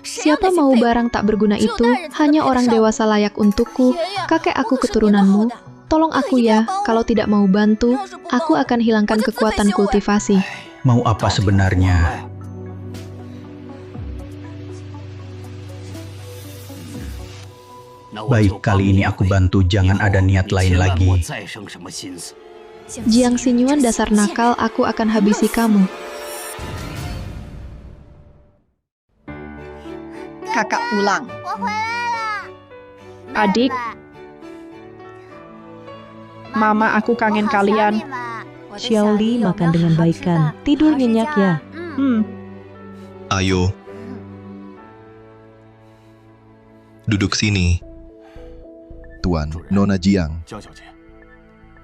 Siapa mau barang tak berguna itu? Hanya orang dewasa layak untukku. Kakek aku keturunanmu. Tolong aku ya, kalau tidak mau bantu, aku akan hilangkan kekuatan kultivasi. Mau apa sebenarnya? Baik, kali ini aku bantu, jangan ada niat lain lagi. Jiang Xinyuan dasar nakal, aku akan habisi kamu. Kakak pulang. Adik, Mama, aku kangen kalian. Xiaoli makan dengan baik kan? Tidur nyenyak ya? Ayo. Duduk sini. Tuan, Nona Jiang.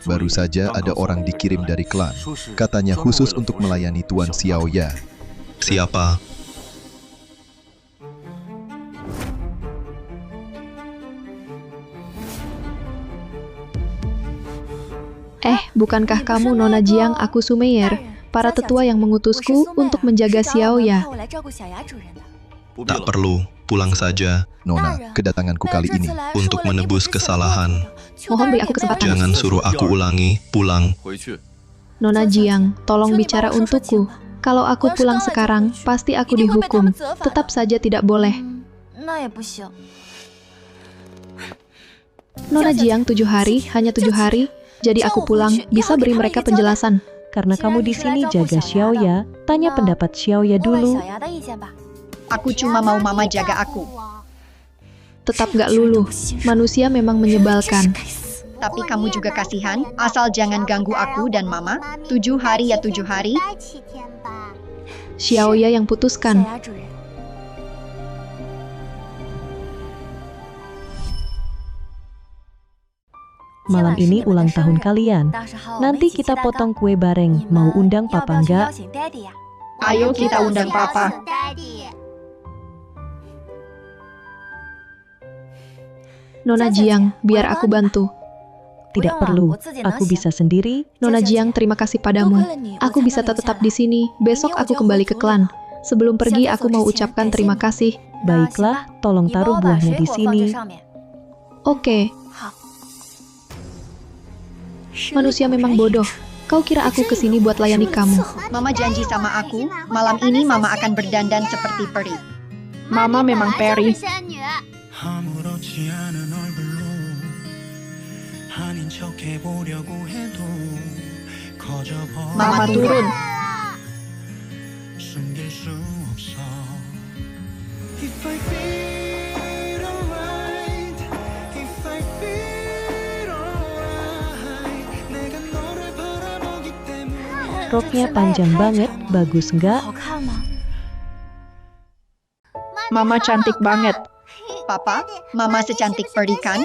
Baru saja ada orang dikirim dari klan. Katanya khusus untuk melayani Tuan Xiaoya. Siapa? Bukankah kamu Nona Jiang, aku Sumeyer, para tetua yang mengutusku untuk menjaga Xiaoya? Tak perlu, pulang saja. Nona, kedatanganku kali ini untuk menebus kesalahan. Mohon beri aku kesempatan. Jangan suruh aku ulangi, pulang. Nona Jiang, tolong bicara untukku. Kalau aku pulang sekarang, pasti aku dihukum. Tetap saja tidak boleh. Nona Jiang, 7 hari, hanya 7 hari. Jadi aku pulang, bisa beri mereka penjelasan. Karena kamu di sini jaga Xiaoya, tanya pendapat Xiaoya dulu. Aku cuma mau Mama jaga aku. Tetap gak luluh, manusia memang menyebalkan. Tapi kamu juga kasihan, asal jangan ganggu aku dan Mama. 7 hari ya 7 hari. Xiaoya yang putuskan. Malam ini ulang tahun kalian. Nanti kita potong kue bareng. Mau undang Papa nggak? Ayo kita undang Papa. Nona Jiang, biar aku bantu. Tidak perlu, aku bisa sendiri. Nona Jiang, terima kasih padamu. Aku bisa tetap di sini. Besok aku kembali ke klan. Sebelum pergi, aku mau ucapkan terima kasih. Baiklah, tolong taruh buahnya di sini. Oke. Manusia memang bodoh. Kau kira aku kesini buat layani kamu? Mama janji sama aku, malam ini Mama akan berdandan seperti peri. Mama memang peri. Mama turun. Roknya panjang banget, bagus nggak? Mama cantik banget. Papa, Mama secantik Peri kan?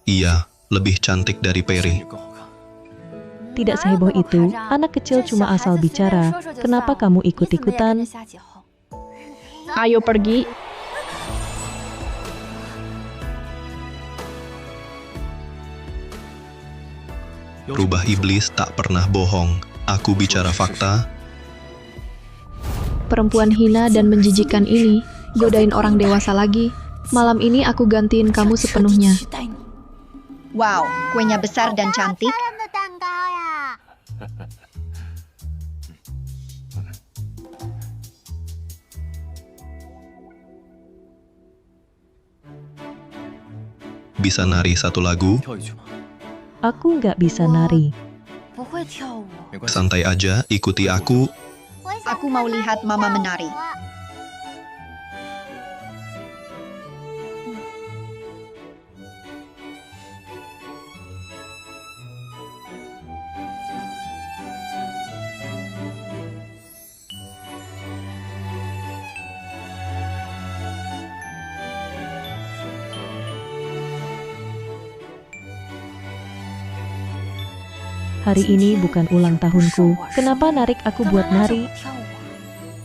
Iya, lebih cantik dari Peri. Tidak seheboh itu, anak kecil cuma asal bicara. Kenapa kamu ikut-ikutan? Ayo pergi. Rubah iblis tak pernah bohong. Aku bicara fakta. Perempuan hina dan menjijikan ini, godain orang dewasa lagi. Malam ini aku gantiin kamu sepenuhnya. Wow, kuenya besar dan cantik. Bisa nari satu lagu? Aku nggak bisa nari. Santai aja, ikuti aku. Aku mau lihat Mama menari. Hari ini bukan ulang tahunku. Kenapa narik aku buat nari?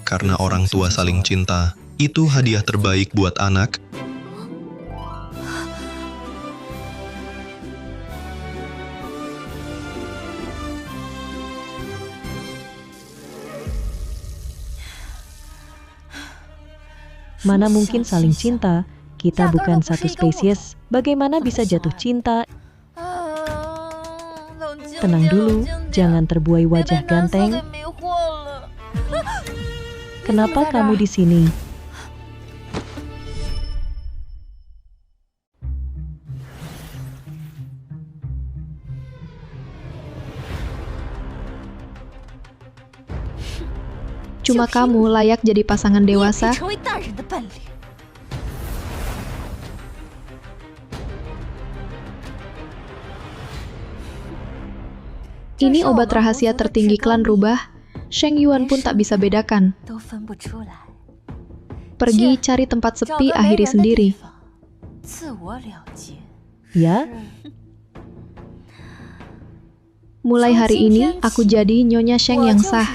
Karena orang tua saling cinta. Itu hadiah terbaik buat anak. Mana mungkin saling cinta? Kita bukan satu spesies. Bagaimana bisa jatuh cinta? Tenang dulu, jangan terbuai wajah ganteng. Kenapa kamu di sini? Cuma kamu layak jadi pasangan dewasa. Ini obat rahasia tertinggi klan rubah. Sheng Yuan pun tak bisa bedakan. Pergi cari tempat sepi, akhiri sendiri. Ya? Mulai hari ini, aku jadi Nyonya Sheng yang sah.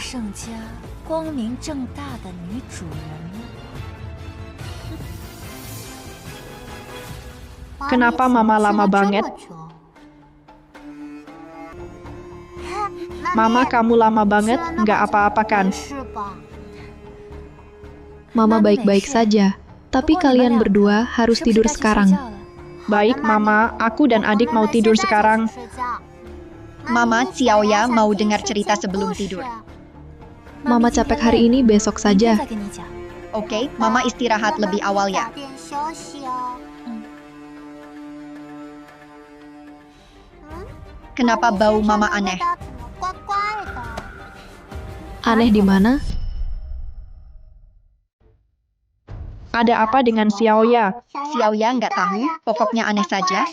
Kenapa Mama lama banget? Mama, kamu lama banget, nggak apa-apa kan? Mama baik-baik saja, tapi kalian berdua harus tidur sekarang. Baik, Mama, aku dan adik mau tidur sekarang. Mama, Xiaoya mau dengar cerita sebelum tidur. Mama capek hari ini, besok saja. Oke, Mama istirahat lebih awal ya. Kenapa bau Mama aneh? Aneh di mana? Ada apa dengan Xiaoya? Xiaoya nggak tahu, pokoknya aneh saja.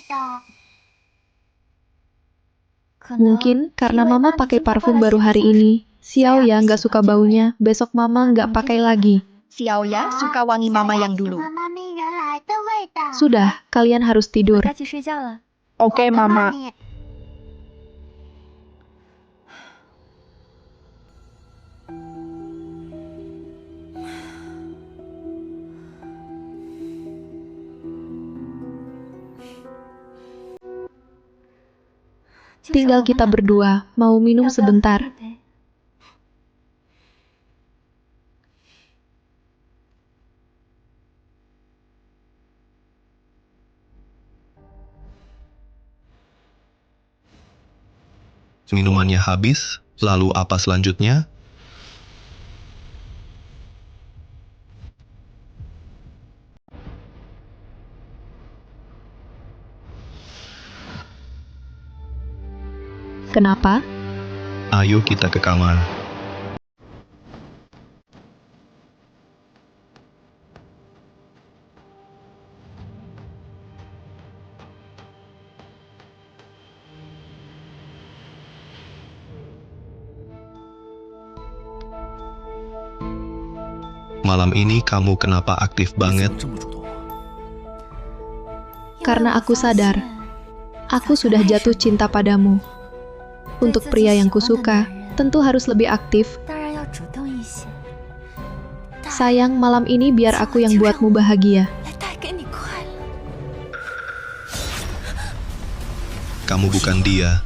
Mungkin karena Mama pakai parfum baru hari ini. Xiaoya nggak suka baunya, besok Mama nggak pakai lagi. Xiaoya suka wangi Mama yang dulu. Sudah, kalian harus tidur. Oke, Mama. Tinggal kita berdua, mau minum sebentar. Minumannya habis, lalu apa selanjutnya? Kenapa? Ayo kita ke kamar. Malam ini kamu kenapa aktif banget? Karena aku sadar, aku sudah jatuh cinta padamu. Untuk pria yang kusuka, tentu harus lebih aktif. Sayang, malam ini biar aku yang buatmu bahagia. Kamu bukan dia.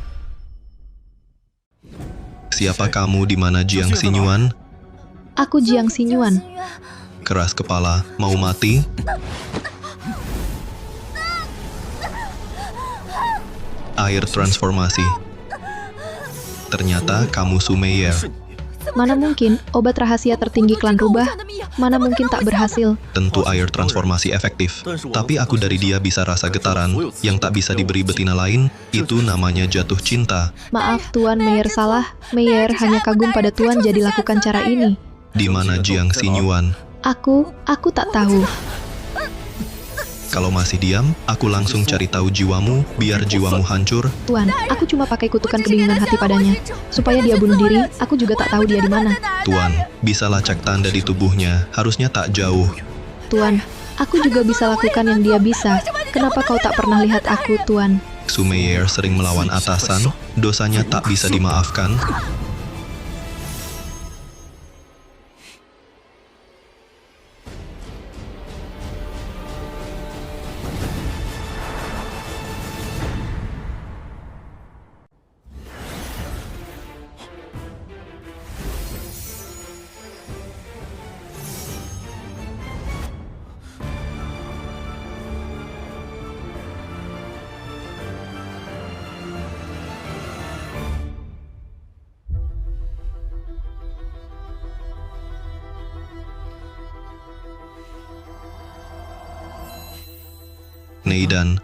Siapa kamu di mana Jiang Xinyuan? Aku Jiang Xinyuan. Keras kepala, mau mati? Air transformasi. Ternyata kamu Su Meier. Mana mungkin, obat rahasia tertinggi klan rubah, mana mungkin tak berhasil. Tentu air transformasi efektif. Tapi aku dari dia bisa rasa getaran, yang tak bisa diberi betina lain, itu namanya jatuh cinta. Maaf, Tuan Meier salah. Meier hanya kagum pada Tuan jadi lakukan cara ini. Di mana Jiang Xinyuan? Aku tak tahu. Kalau masih diam, aku langsung cari tahu jiwamu, biar jiwamu hancur. Tuan, aku cuma pakai kutukan kebingungan hati padanya. Supaya dia bunuh diri, aku juga tak tahu dia di mana. Tuan, bisa lacak tanda di tubuhnya, harusnya tak jauh. Tuan, aku juga bisa lakukan yang dia bisa. Kenapa kau tak pernah lihat aku, Tuan? Su Meier sering melawan atasan, dosanya tak bisa dimaafkan. Neidan.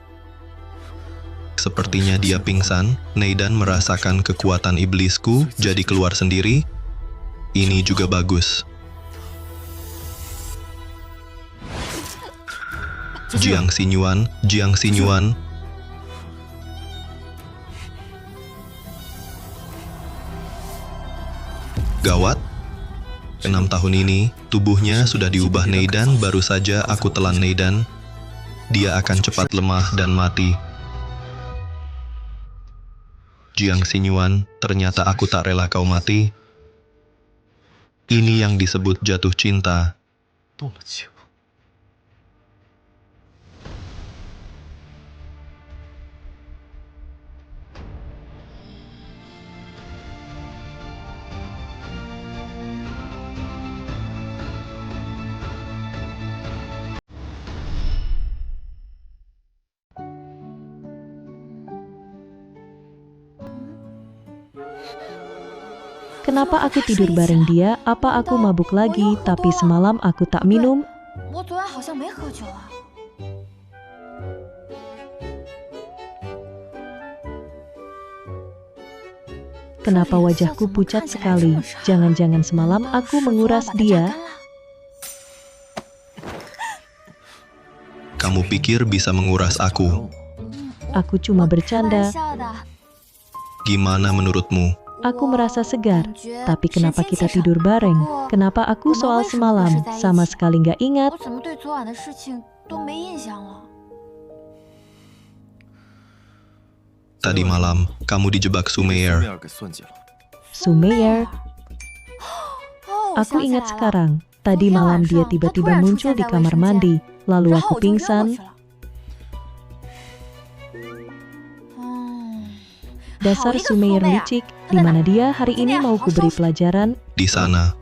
Sepertinya dia pingsan. Neidan merasakan kekuatan iblisku, jadi keluar sendiri. Ini juga bagus. Jiang Xinyuan, Jiang Xinyuan. Gawat. 6 tahun ini, tubuhnya sudah diubah Neidan, baru saja aku telan Neidan. Dia akan cepat lemah dan mati. Jiang Xinyuan, ternyata aku tak rela kau mati. Ini yang disebut jatuh cinta. Kenapa aku tidur bareng dia? Apa aku mabuk lagi? Tapi semalam aku tak minum. Kenapa wajahku pucat sekali? Jangan-jangan semalam aku menguras dia? Kamu pikir bisa menguras aku? Aku cuma bercanda. Gimana menurutmu? Aku merasa segar. Tapi kenapa kita tidur bareng? Kenapa aku soal semalam sama sekali nggak ingat? Tadi malam, kamu dijebak Su Meier. Su Meier? Aku ingat sekarang. Tadi malam dia tiba-tiba muncul di kamar mandi. Lalu aku pingsan. Dasar Su Meier licik. Di mana dia hari ini mau kuberi pelajaran? Di sana.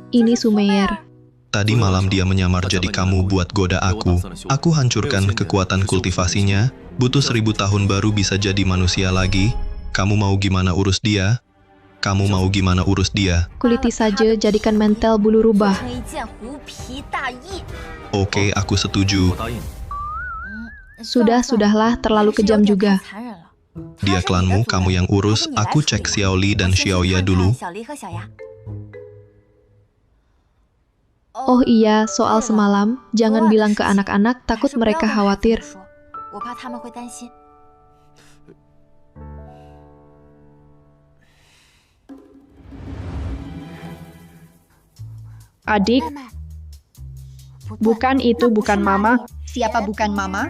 Ini Su Meier. Tadi malam dia menyamar jadi kamu buat goda aku. Aku hancurkan kekuatan kultivasinya. Butuh 1000 tahun baru bisa jadi manusia lagi. Kamu mau gimana urus dia? Kamu mau gimana urus dia? Kuliti saja, jadikan mental bulu rubah. Oke, aku setuju. Sudahlah, terlalu kejam juga. Dia klanmu, kamu yang urus. Aku cek Xiaoli dan Xiaoya dulu. Oh iya, soal semalam, jangan bilang ke anak-anak, takut mereka khawatir. Adik, bukan itu bukan Mama. Siapa bukan Mama?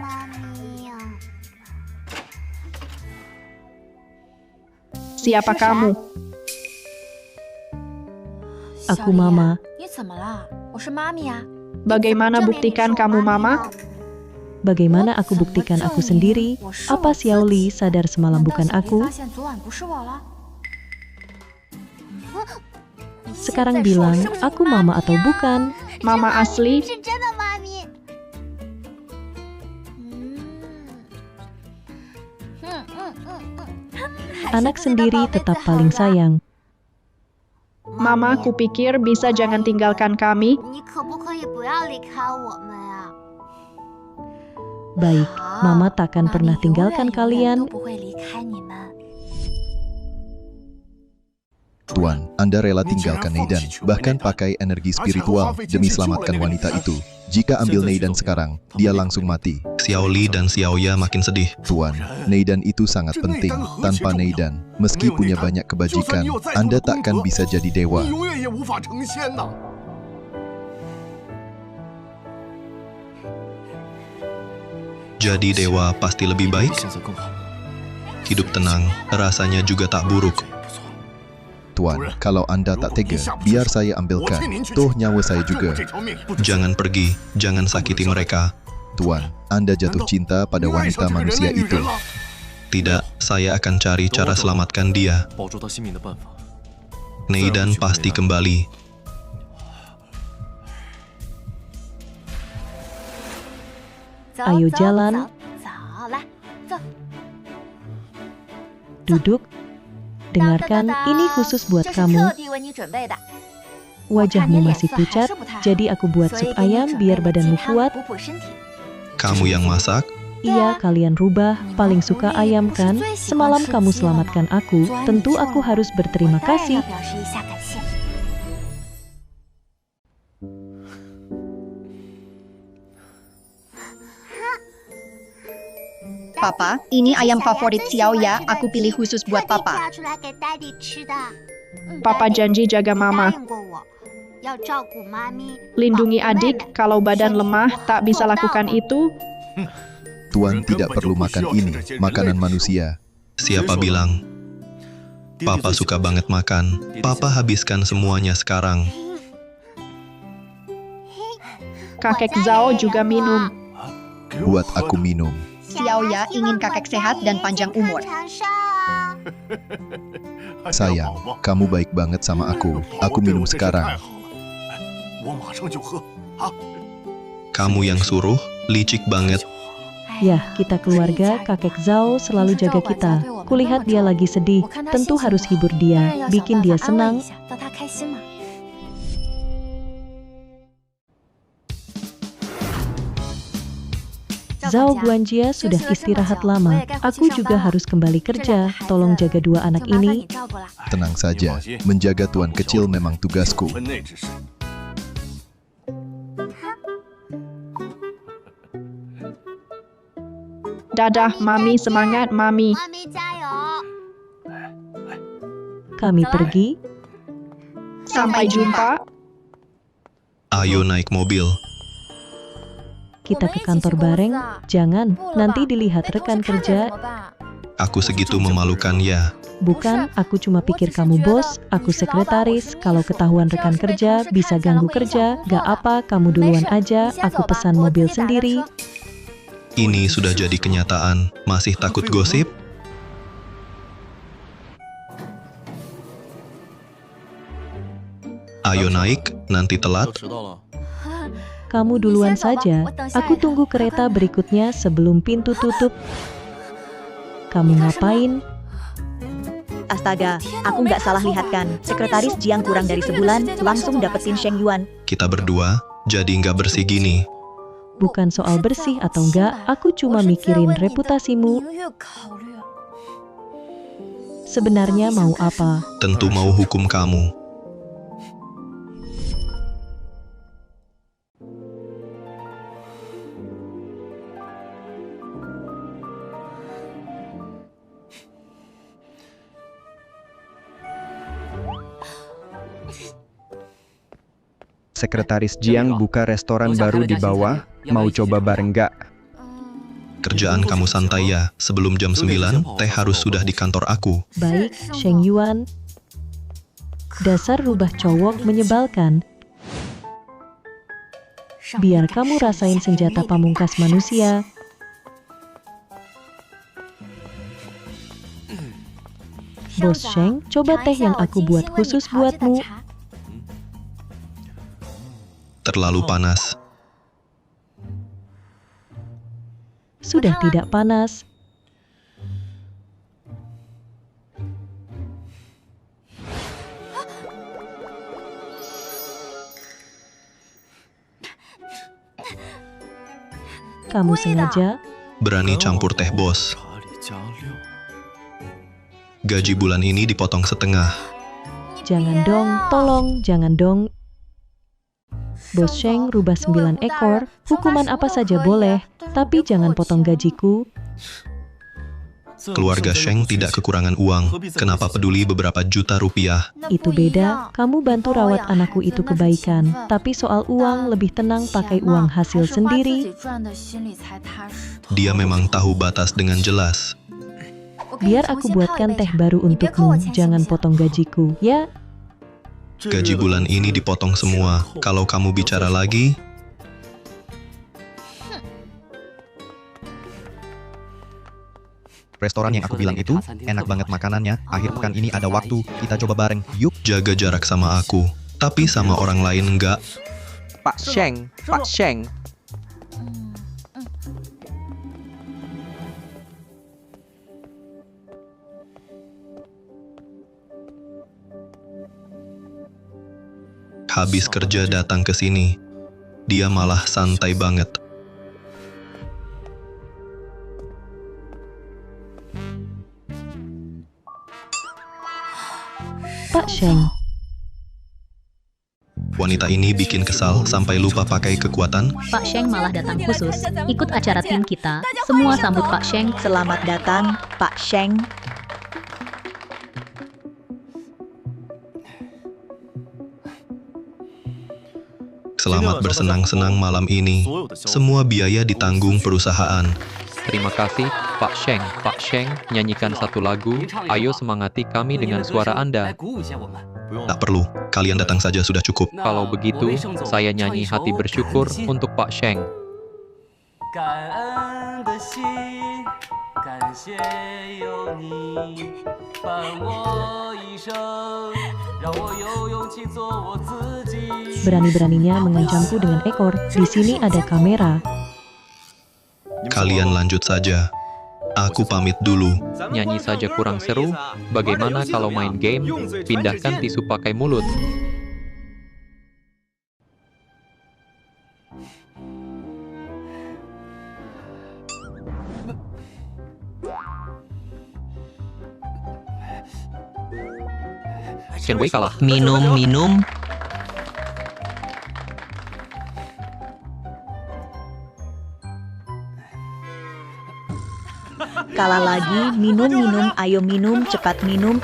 Siapa kamu? Aku Mama. Bagaimana buktikan kamu Mama? Bagaimana aku buktikan aku sendiri? Apa Xiaoli sadar semalam bukan aku? Sekarang bilang, aku Mama atau bukan? Mama asli? Anak sendiri tetap paling sayang. Mama, kupikir bisa jangan tinggalkan kami. Baik, Mama takkan pernah tinggalkan kalian. Tuan, Anda rela tinggalkan Neidan, bahkan pakai energi spiritual demi selamatkan wanita itu. Jika ambil Neidan sekarang, dia langsung mati. Xiaoli dan Xiaoya makin sedih. Tuan, Neidan itu sangat penting. Tanpa Neidan, meski punya banyak kebajikan, Anda takkan bisa jadi dewa. Jadi dewa pasti lebih baik? Hidup tenang, rasanya juga tak buruk. Tuan, kalau Anda tak tega, biar saya ambilkan. Toh nyawa saya juga. Jangan pergi, jangan sakiti mereka. Tuan, Anda jatuh cinta pada wanita manusia itu. Tidak, saya akan cari cara selamatkan dia. Neidan pasti kembali. Ayo jalan. Duduk. Dengarkan, ini khusus buat kamu. Wajahmu masih pucat, jadi aku buat sup ayam biar badanmu kuat. Kamu yang masak? Iya, kalian rubah. Paling suka ayam kan? Semalam kamu selamatkan aku, tentu aku harus berterima kasih. Papa, ini ayam favorit Xiaoya, aku pilih khusus buat Papa. Papa janji jaga Mama. Lindungi adik, kalau badan lemah tak bisa lakukan itu. Tuan tidak perlu makan ini, makanan manusia. Siapa bilang? Papa suka banget makan. Papa habiskan semuanya sekarang. Kakek Zhao juga minum. Buat aku minum. Xiaoya ingin kakek sehat dan panjang umur. Sayang, kamu baik banget sama aku. Aku minum sekarang. Kamu yang suruh, licik banget. Yah, kita keluarga, kakek Zhao selalu jaga kita. Kulihat dia lagi sedih, tentu harus hibur dia, bikin dia senang. Zhao Guanjia sudah istirahat lama. Aku juga harus kembali kerja. Tolong jaga dua anak ini. Tenang saja, menjaga tuan kecil memang tugasku. Dadah, Mami, semangat, Mami. Kami pergi. Sampai jumpa. Ayo naik mobil. Kita ke kantor bareng. Jangan, nanti dilihat rekan kerja. Aku segitu memalukan ya. Bukan, aku cuma pikir kamu bos, aku sekretaris. Kalau ketahuan rekan kerja, bisa ganggu kerja. Gak apa, kamu duluan aja. Aku pesan mobil sendiri. Ini sudah jadi kenyataan. Masih takut gosip? Ayo naik, nanti telat. Kamu duluan saja. Aku tunggu kereta berikutnya sebelum pintu tutup. Kamu ngapain? Astaga, aku nggak salah lihat kan. Sekretaris Jiang kurang dari sebulan, langsung dapetin Sheng Yuan. Kita berdua, jadi nggak bersih gini. Bukan soal bersih atau enggak, aku cuma mikirin reputasimu. Sebenarnya mau apa? Tentu mau hukum kamu. Sekretaris Jiang buka restoran baru di bawah, mau coba bareng nggak? Kerjaan kamu santai ya, sebelum jam 9, teh harus sudah di kantor aku. Baik, Sheng Yuan. Dasar rubah cowok menyebalkan. Biar kamu rasain senjata pamungkas manusia. Bos Sheng, coba teh yang aku buat khusus buatmu. Terlalu panas. Sudah tidak panas. Kamu sengaja? Berani campur teh, bos. Gaji bulan ini dipotong setengah. Jangan dong, tolong, jangan dong. Bos Sheng rubah 9 ekor, hukuman apa saja boleh, tapi jangan potong gajiku. Keluarga Sheng tidak kekurangan uang, kenapa peduli beberapa juta rupiah? Itu beda, kamu bantu rawat anakku itu kebaikan, tapi soal uang lebih tenang pakai uang hasil sendiri. Dia memang tahu batas dengan jelas. Biar aku buatkan teh baru untukmu, jangan potong gajiku, ya? Gaji bulan ini dipotong semua. Kalau kamu bicara lagi, Restoran yang aku bilang itu, enak banget makanannya. Akhir pekan ini ada waktu, kita coba bareng. Yuk. Jaga jarak sama aku, tapi sama orang lain enggak. Pak Sheng, Pak Sheng. Habis kerja datang ke sini, dia malah santai banget. Pak Sheng. Wanita ini bikin kesal sampai lupa pakai kekuatan. Pak Sheng malah datang khusus, ikut acara tim kita. Semua sambut Pak Sheng. Selamat datang, Pak Sheng. Selamat bersenang-senang malam ini. Semua biaya ditanggung perusahaan. Terima kasih, Pak Sheng. Pak Sheng, nyanyikan satu lagu. Ayo semangati kami dengan suara Anda. Tak perlu, kalian datang saja sudah cukup. Kalau begitu, saya nyanyi hati bersyukur untuk Pak Sheng. Berani-beraninya mengancamku dengan ekor. Di sini ada kamera. Kalian lanjut saja. Aku pamit dulu. Nyanyi saja kurang seru. Bagaimana kalau main game? Pindahkan tisu pakai mulut. Shen Wei kalah. Minum. Kalah lagi, minum, ayo minum, cepat minum.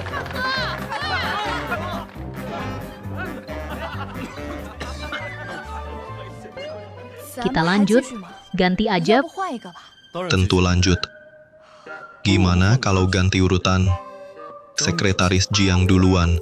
Kita lanjut, ganti aja. Tentu lanjut. Gimana kalau ganti urutan? Sekretaris Jiang duluan.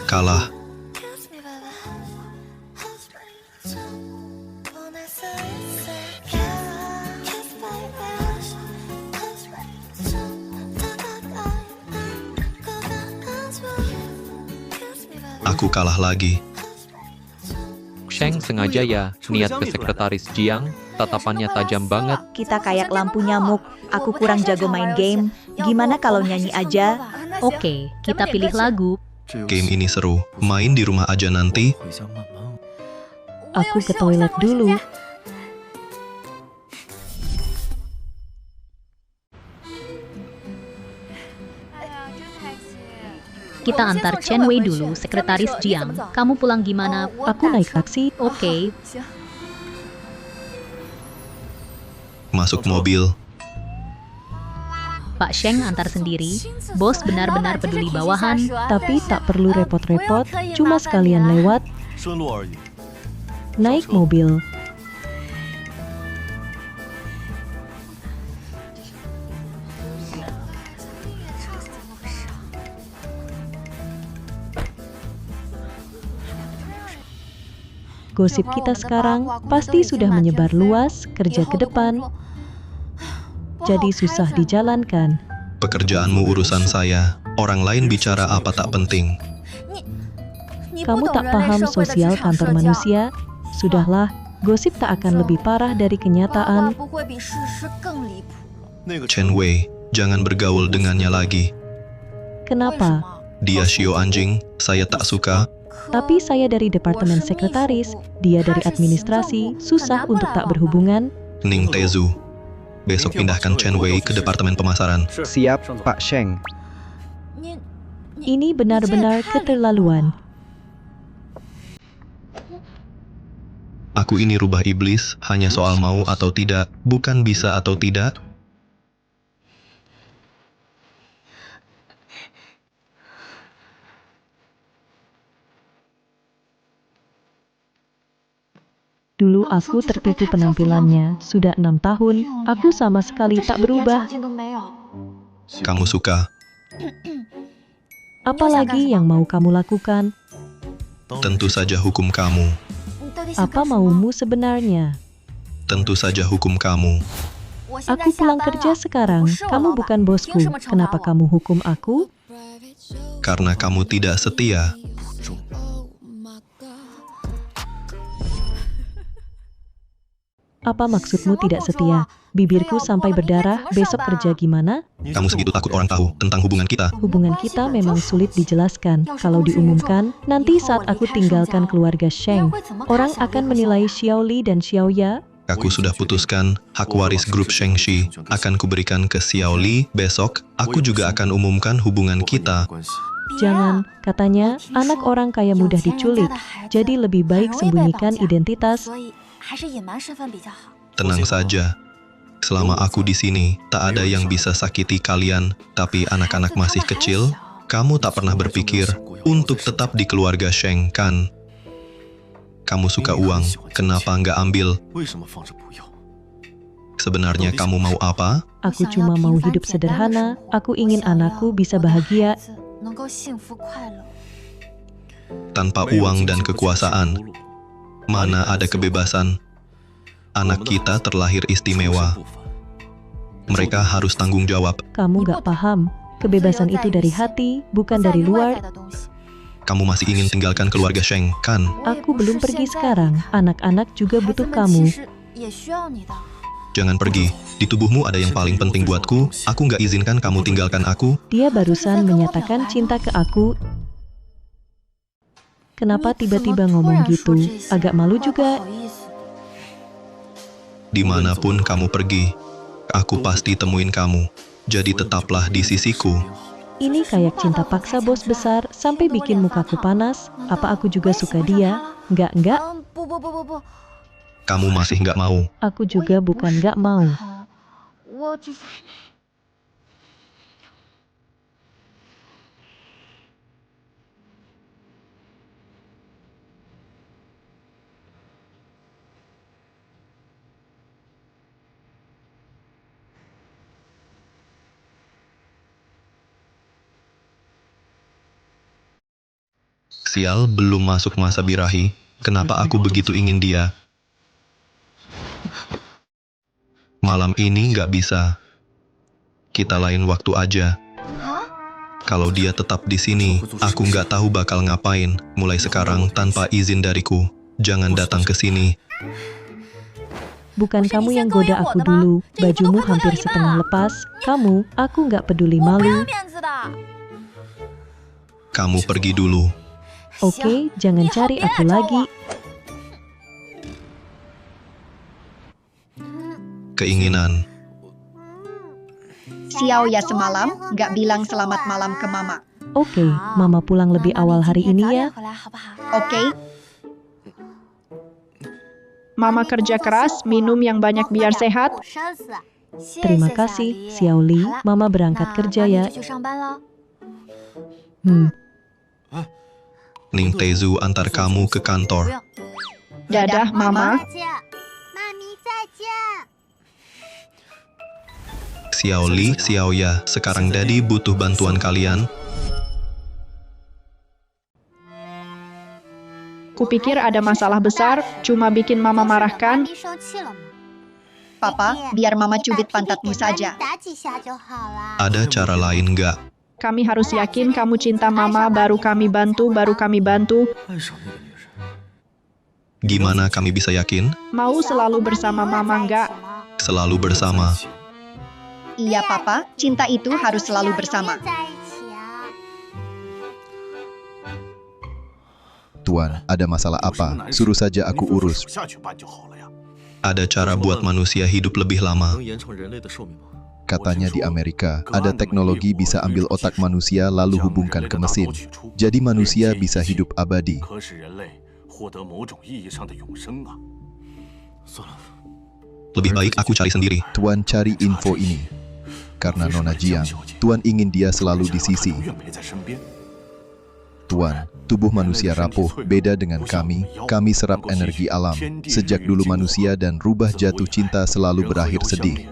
Kalah. Aku kalah lagi. Sheng sengaja ya, niat ke sekretaris Jiang, tatapannya tajam banget. Kita kayak lampu nyamuk, aku kurang jago main game. Gimana kalau nyanyi aja? Oke, kita pilih lagu. Game ini seru. Main di rumah aja nanti. Aku ke toilet dulu. Kita antar Chen Wei dulu, Sekretaris Jiang. Kamu pulang gimana? Aku naik taksi. Oke. Masuk mobil. Pak Sheng antar sendiri. Bos benar-benar peduli bawahan. Tapi tak perlu repot-repot, cuma sekalian lewat. Naik mobil. Gosip kita sekarang pasti sudah menyebar luas, kerja ke depan. Jadi susah dijalankan. Pekerjaanmu urusan saya. Orang lain bicara apa tak penting. Kamu tak paham sosial kantor manusia? Sudahlah, gosip tak akan lebih parah dari kenyataan. Chen Wei, jangan bergaul dengannya lagi. Kenapa? Dia Shio anjing, saya tak suka. Tapi saya dari departemen sekretaris, dia dari administrasi, susah untuk tak berhubungan. Ning Tezu. Besok pindahkan Chen Wei ke departemen pemasaran. Siap, Pak Sheng. Ini benar-benar keterlaluan. Aku ini rubah iblis, hanya soal mau atau tidak, bukan bisa atau tidak. Dulu aku tertipu penampilannya, sudah 6 tahun, aku sama sekali tak berubah. Kamu suka? Apalagi yang mau kamu lakukan? Tentu saja hukum kamu. Apa maumu sebenarnya? Tentu saja hukum kamu. Aku pulang kerja sekarang, kamu bukan bosku, kenapa kamu hukum aku? Karena kamu tidak setia. Apa maksudmu tidak setia? Bibirku sampai berdarah, besok kerja gimana? Kamu segitu takut orang tahu tentang hubungan kita. Hubungan kita memang sulit dijelaskan. Kalau diumumkan, nanti saat aku tinggalkan keluarga Sheng, orang akan menilai Xiaoli dan Xiaoya. Aku sudah putuskan, hak waris grup Shengxi akan kuberikan ke Xiaoli. Besok, aku juga akan umumkan hubungan kita. Jangan, katanya, anak orang kaya mudah diculik. Jadi lebih baik sembunyikan identitas. Tenang saja. Selama aku di sini, tak ada yang bisa sakiti kalian. Tapi anak-anak masih kecil, kamu tak pernah berpikir untuk tetap di keluarga Sheng, kan? Kamu suka uang, kenapa nggak ambil? Sebenarnya kamu mau apa? Aku cuma mau hidup sederhana, aku ingin anakku bisa bahagia. Tanpa uang dan kekuasaan, mana ada kebebasan? Anak kita terlahir istimewa. Mereka harus tanggung jawab. Kamu gak paham, kebebasan itu dari hati, bukan dari luar. Kamu masih ingin tinggalkan keluarga Sheng, kan? Aku belum pergi sekarang, anak-anak juga butuh kamu. Jangan pergi, di tubuhmu ada yang paling penting buatku, aku nggak izinkan kamu tinggalkan aku. Dia barusan menyatakan cinta ke aku. Kenapa tiba-tiba ngomong gitu? Agak malu juga. Dimanapun kamu pergi, aku pasti temuin kamu. Jadi tetaplah di sisiku. Ini kayak cinta paksa bos besar sampai bikin mukaku panas. Apa aku juga suka dia? Enggak. Kamu masih nggak mau. Aku juga bukan nggak mau. Sial, belum masuk masa birahi. Kenapa aku begitu ingin dia? Malam ini nggak bisa. Kita lain waktu aja. Kalau dia tetap di sini, aku nggak tahu bakal ngapain. Mulai sekarang tanpa izin dariku. Jangan datang ke sini. Bukan kamu yang goda aku dulu. Bajumu hampir setengah lepas. Kamu, aku nggak peduli malu. Kamu pergi dulu. Oke, jangan cari aku lagi. Keinginan. Xiaoya semalam nggak bilang selamat malam ke mama. Oke, Mama pulang lebih awal hari ini ya. Oke, Mama kerja keras, minum yang banyak biar sehat. Terima kasih, Xiaoli. Mama berangkat kerja ya. Ning Tezu antar kamu ke kantor. Dadah, Mama. Xiaoli, Xiaoya, sekarang Daddy butuh bantuan kalian. Kupikir ada masalah besar, cuma bikin Mama marahkan. Papa, biar Mama cubit pantatmu saja. Ada cara lain nggak? Kami harus yakin kamu cinta Mama, baru kami bantu. Gimana kami bisa yakin? Mau selalu bersama Mama nggak? Selalu bersama. Iya, Papa, cinta itu harus selalu bersama. Tuan, ada masalah apa? Suruh saja aku urus. Ada cara buat manusia hidup lebih lama. Katanya di Amerika, ada teknologi bisa ambil otak manusia lalu hubungkan ke mesin. Jadi manusia bisa hidup abadi. Lebih baik aku cari sendiri. Tuan cari info ini. Karena Nona Jiang, Tuan ingin dia selalu di sisi. Tuan, tubuh manusia rapuh, beda dengan kami. Kami serap energi alam. Sejak dulu manusia dan rubah jatuh cinta selalu berakhir sedih.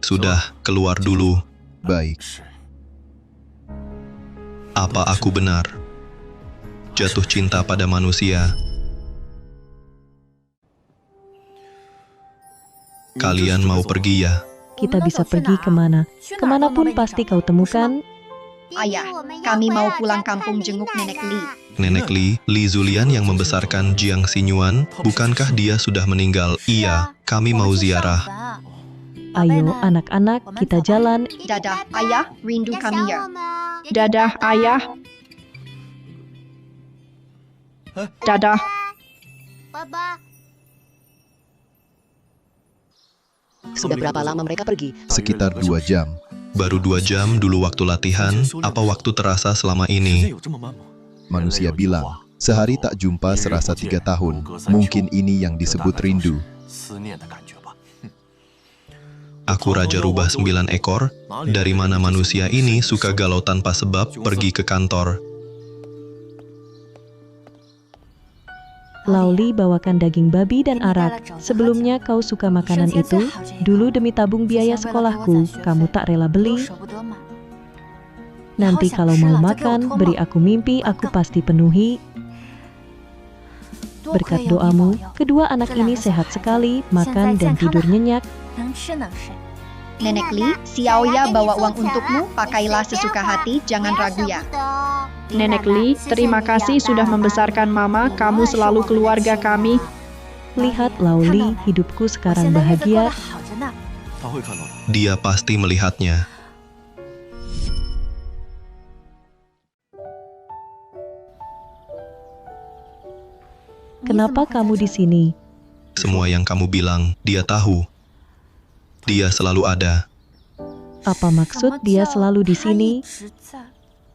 Sudah, keluar dulu. Baik. Apa aku benar? Jatuh cinta pada manusia. Kalian mau pergi ya? Kita bisa pergi kemana? Kemanapun pasti kau temukan. Ayah, kami mau pulang kampung jenguk Nenek Li. Nenek Li, Li Zulian yang membesarkan Jiang Xinyuan, bukankah dia sudah meninggal? Iya, kami mau ziarah. Ayo anak-anak, kita jalan. Dadah, Ayah, rindu kami ya. Dadah, Ayah. Dadah. Sudah berapa lama mereka pergi? Sekitar 2 jam. Baru 2 jam dulu waktu latihan, apa waktu terasa selama ini? Manusia bilang, sehari tak jumpa serasa 3 tahun. Mungkin ini yang disebut rindu. Aku Raja Rubah 9 ekor, dari mana manusia ini suka galau tanpa sebab pergi ke kantor? Laoli bawakan daging babi dan arak. Sebelumnya kau suka makanan itu? Dulu demi tabung biaya sekolahku, kamu tak rela beli. Nanti kalau mau makan, beri aku mimpi, aku pasti penuhi. Berkat doamu, kedua anak ini sehat sekali, makan dan tidur nyenyak. Nenek Li, Xiaoya bawa uang untukmu, pakailah sesuka hati, jangan ragu ya. Nenek Li, terima kasih sudah membesarkan Mama, kamu selalu keluarga kami. Lihat Laoli, hidupku sekarang bahagia. Dia pasti melihatnya. Kenapa kamu di sini? Semua yang kamu bilang, dia tahu. Dia selalu ada. Apa maksud dia selalu di sini?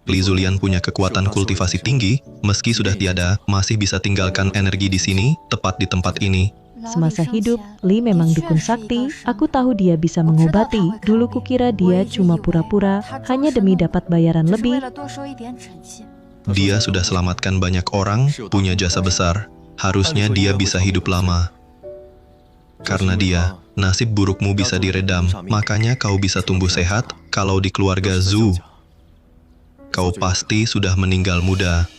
Li Zulian punya kekuatan kultivasi tinggi, meski sudah tiada, masih bisa tinggalkan energi di sini, tepat di tempat ini. Semasa hidup, Li memang dukun sakti. Aku tahu dia bisa mengobati. Dulu kukira dia cuma pura-pura, hanya demi dapat bayaran lebih. Dia sudah selamatkan banyak orang, punya jasa besar. Harusnya dia bisa hidup lama. Karena dia, nasib burukmu bisa diredam, makanya kau bisa tumbuh sehat. Kalau di keluarga Zhu, kau pasti sudah meninggal muda.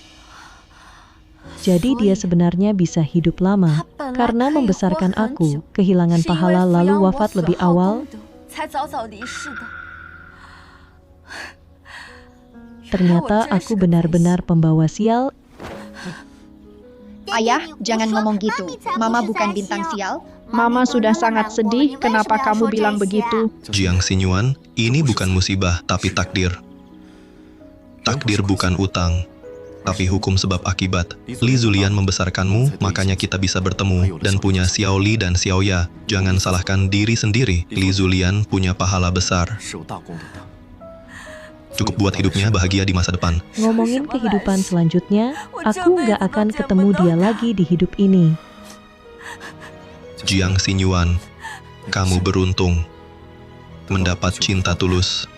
Jadi dia sebenarnya bisa hidup lama, karena membesarkan aku, kehilangan pahala lalu wafat lebih awal. Ternyata aku benar-benar pembawa sial. Ayah, jangan ngomong gitu. Mama bukan bintang sial. Mama sudah sangat sedih, kenapa kamu bilang begitu? Jiang Xinyuan, ini bukan musibah, tapi takdir. Takdir bukan utang, tapi hukum sebab akibat. Li Zulian membesarkanmu, makanya kita bisa bertemu, dan punya Xiao Li dan Xiaoya. Jangan salahkan diri sendiri, Li Zulian punya pahala besar. Cukup buat hidupnya bahagia di masa depan. Ngomongin kehidupan selanjutnya, aku nggak akan ketemu dia lagi di hidup ini. Jiang Xinyuan, kamu beruntung mendapat cinta tulus.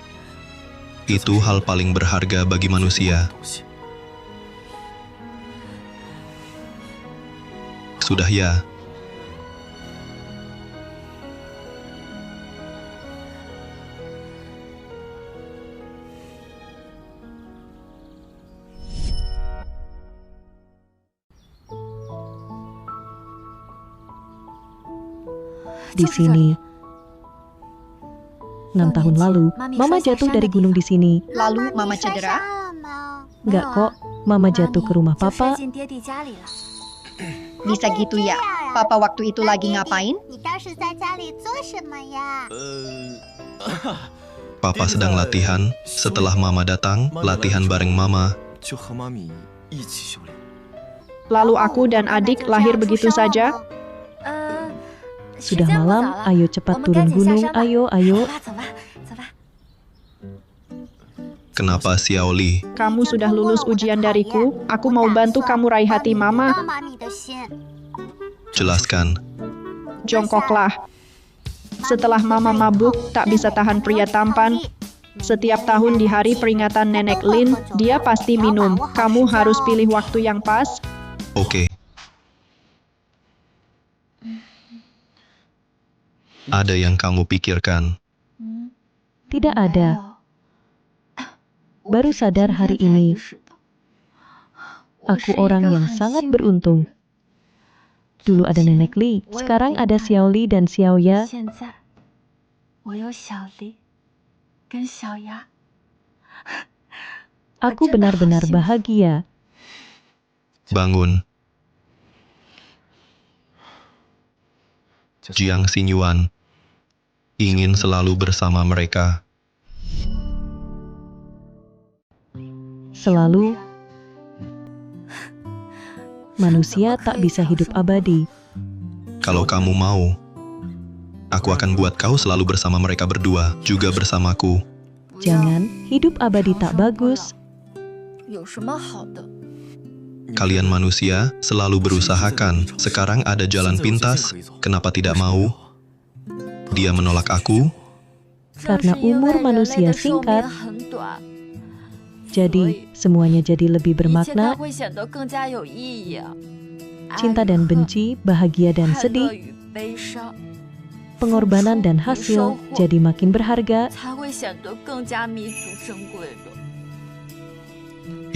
Itu hal paling berharga bagi manusia. Sudah ya. Di sini. 6 tahun lalu, Mama jatuh dari gunung di sini. Lalu Mama cedera? Nggak kok, Mama jatuh ke rumah Papa. Bisa gitu ya? Papa waktu itu lagi ngapain? Papa sedang latihan. Setelah Mama datang, latihan bareng Mama. Lalu aku dan adik lahir begitu saja. Sudah malam, ayo cepat turun gunung, ayo. Kenapa Xiao Li? Kamu sudah lulus ujian dariku. Aku mau bantu kamu raih hati Mama. Jelaskan. Jongkoklah. Setelah Mama mabuk, tak bisa tahan pria tampan. Setiap tahun di hari peringatan Nenek Lin, dia pasti minum. Kamu harus pilih waktu yang pas. Oke. Ada yang kamu pikirkan? Tidak ada. Baru sadar hari ini. Aku orang yang sangat beruntung. Dulu ada Nenek Li, sekarang ada Xiao Li dan Xiao Ya. Aku benar-benar bahagia. Bangun. Jiang Xinyuan ingin selalu bersama mereka. Selalu. Manusia tak bisa hidup abadi. Kalau kamu mau, aku akan buat kau selalu bersama mereka berdua, juga bersamaku. Jangan, hidup abadi tak bagus. Kalian manusia selalu berusahakan. Sekarang ada jalan pintas, kenapa tidak mau? Dia menolak aku. Karena umur manusia singkat. Jadi, semuanya jadi lebih bermakna. Cinta dan benci, bahagia dan sedih. Pengorbanan dan hasil jadi makin berharga.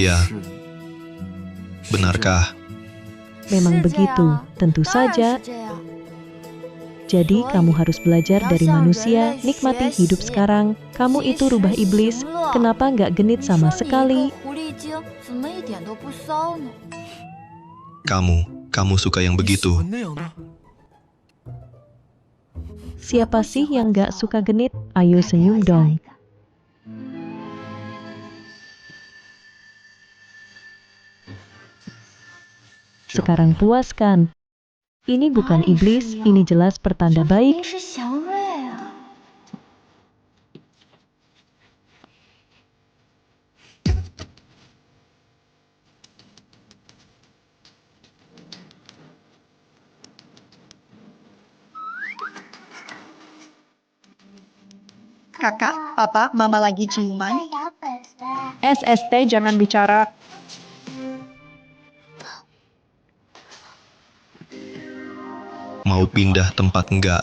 Ya. Benarkah? Memang begitu, tentu saja. Jadi kamu harus belajar dari manusia, nikmati hidup sekarang. Kamu itu rubah iblis, kenapa nggak genit sama sekali? Kamu suka yang begitu? Siapa sih yang nggak suka genit? Ayo senyum dong. Sekarang puaskan. Ini bukan iblis, ini jelas pertanda baik. Kakak, Papa, Mama lagi ciuman. SST jangan bicara. Mau pindah tempat enggak?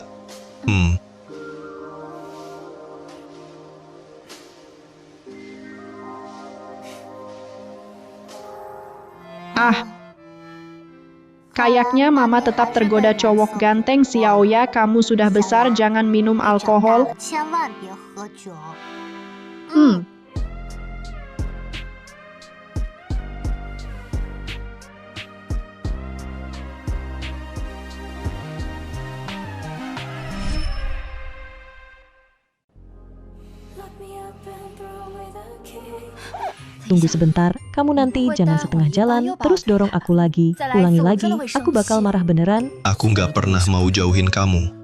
Kayaknya Mama tetap tergoda cowok ganteng. Xiaoya, kamu sudah besar, jangan minum alkohol. Tunggu sebentar, kamu nanti jangan setengah jalan, terus dorong aku lagi. Ulangi lagi, aku bakal marah beneran. Aku nggak pernah mau jauhin kamu.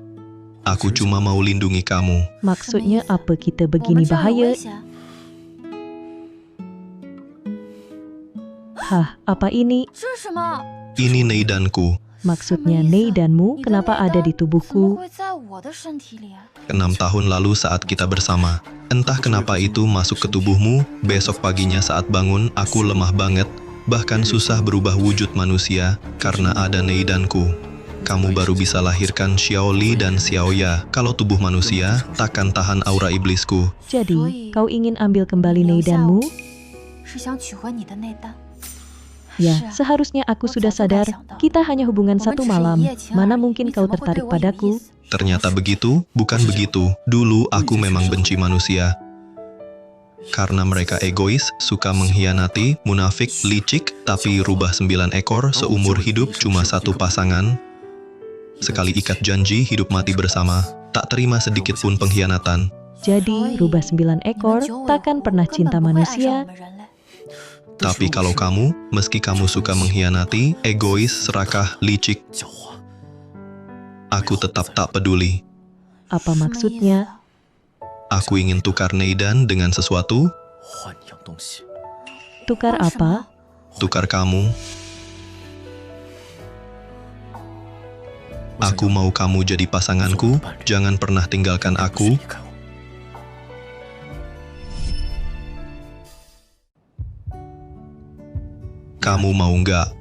Aku cuma mau lindungi kamu. Maksudnya apa kita begini bahaya? Hah, apa ini? Ini Neidanku. Maksudnya Neidanmu kenapa ada di tubuhku? 6 tahun lalu saat kita bersama. Entah kenapa itu masuk ke tubuhmu, besok paginya saat bangun aku lemah banget, bahkan susah berubah wujud manusia karena ada Neidanku. Kamu baru bisa lahirkan Xiaoli dan Xiaoya. Kalau tubuh manusia, takkan tahan aura iblisku. Jadi, kau ingin ambil kembali Neidanmu? Ya, seharusnya aku sudah sadar, kita hanya hubungan 1 malam. Mana mungkin kau tertarik padaku? Ternyata begitu, bukan begitu. Dulu aku memang benci manusia. Karena mereka egois, suka mengkhianati, munafik, licik, tapi rubah 9 ekor seumur hidup cuma 1 pasangan. Sekali ikat janji hidup mati bersama, tak terima sedikit pun pengkhianatan. Jadi, rubah 9 ekor, takkan pernah cinta manusia. Tapi kalau kamu, meski kamu suka mengkhianati, egois, serakah, licik, aku tetap tak peduli. Apa maksudnya? Aku ingin tukar Neidan dengan sesuatu. Tukar apa? Tukar kamu. Aku mau kamu jadi pasanganku, jangan pernah tinggalkan aku. Kamu mau nggak?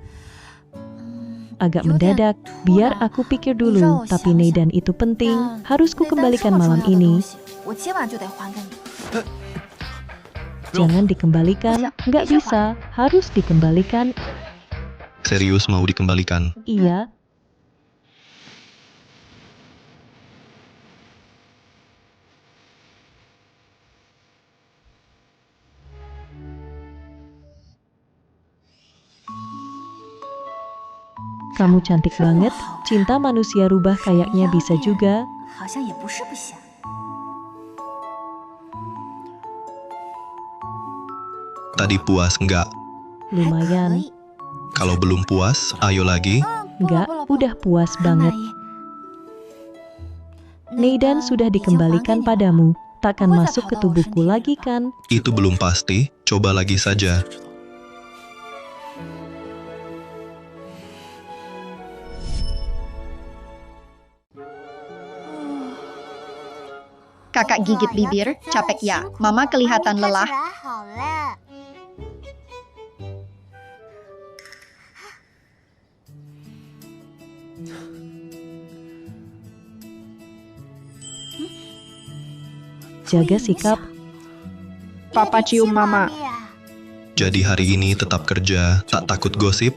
Agak mendadak, biar aku pikir dulu, tapi Neidan itu penting, harus ku kembalikan malam ini. Jangan dikembalikan, nggak bisa, harus dikembalikan. Serius mau dikembalikan? Iya. Kamu cantik banget, cinta manusia rubah kayaknya bisa juga. Tadi puas nggak? Lumayan. Kalau belum puas, ayo lagi. Nggak, udah puas banget. Neidan sudah dikembalikan padamu, takkan masuk ke tubuhku lagi kan? Itu belum pasti, coba lagi saja. Kakak gigit bibir, capek ya. Mama kelihatan lelah. Jaga sikap. Papa cium Mama. Jadi hari ini tetap kerja, tak takut gosip.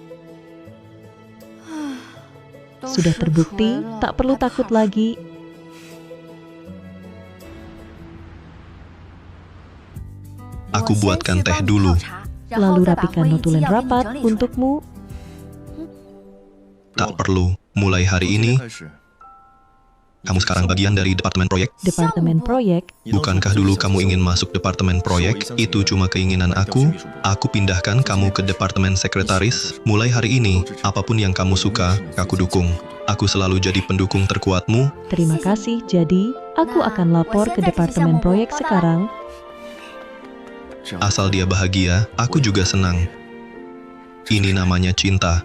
Sudah terbukti, tak perlu takut lagi. Aku buatkan teh dulu. Lalu rapikan notulen rapat untukmu. Tak perlu. Mulai hari ini, kamu sekarang bagian dari departemen proyek. Departemen proyek? Bukankah dulu kamu ingin masuk departemen proyek? Itu cuma keinginan aku. Aku pindahkan kamu ke departemen sekretaris. Mulai hari ini, apapun yang kamu suka, aku dukung. Aku selalu jadi pendukung terkuatmu. Terima kasih, jadi aku akan lapor ke departemen proyek sekarang. Asal dia bahagia, aku juga senang. Ini namanya cinta.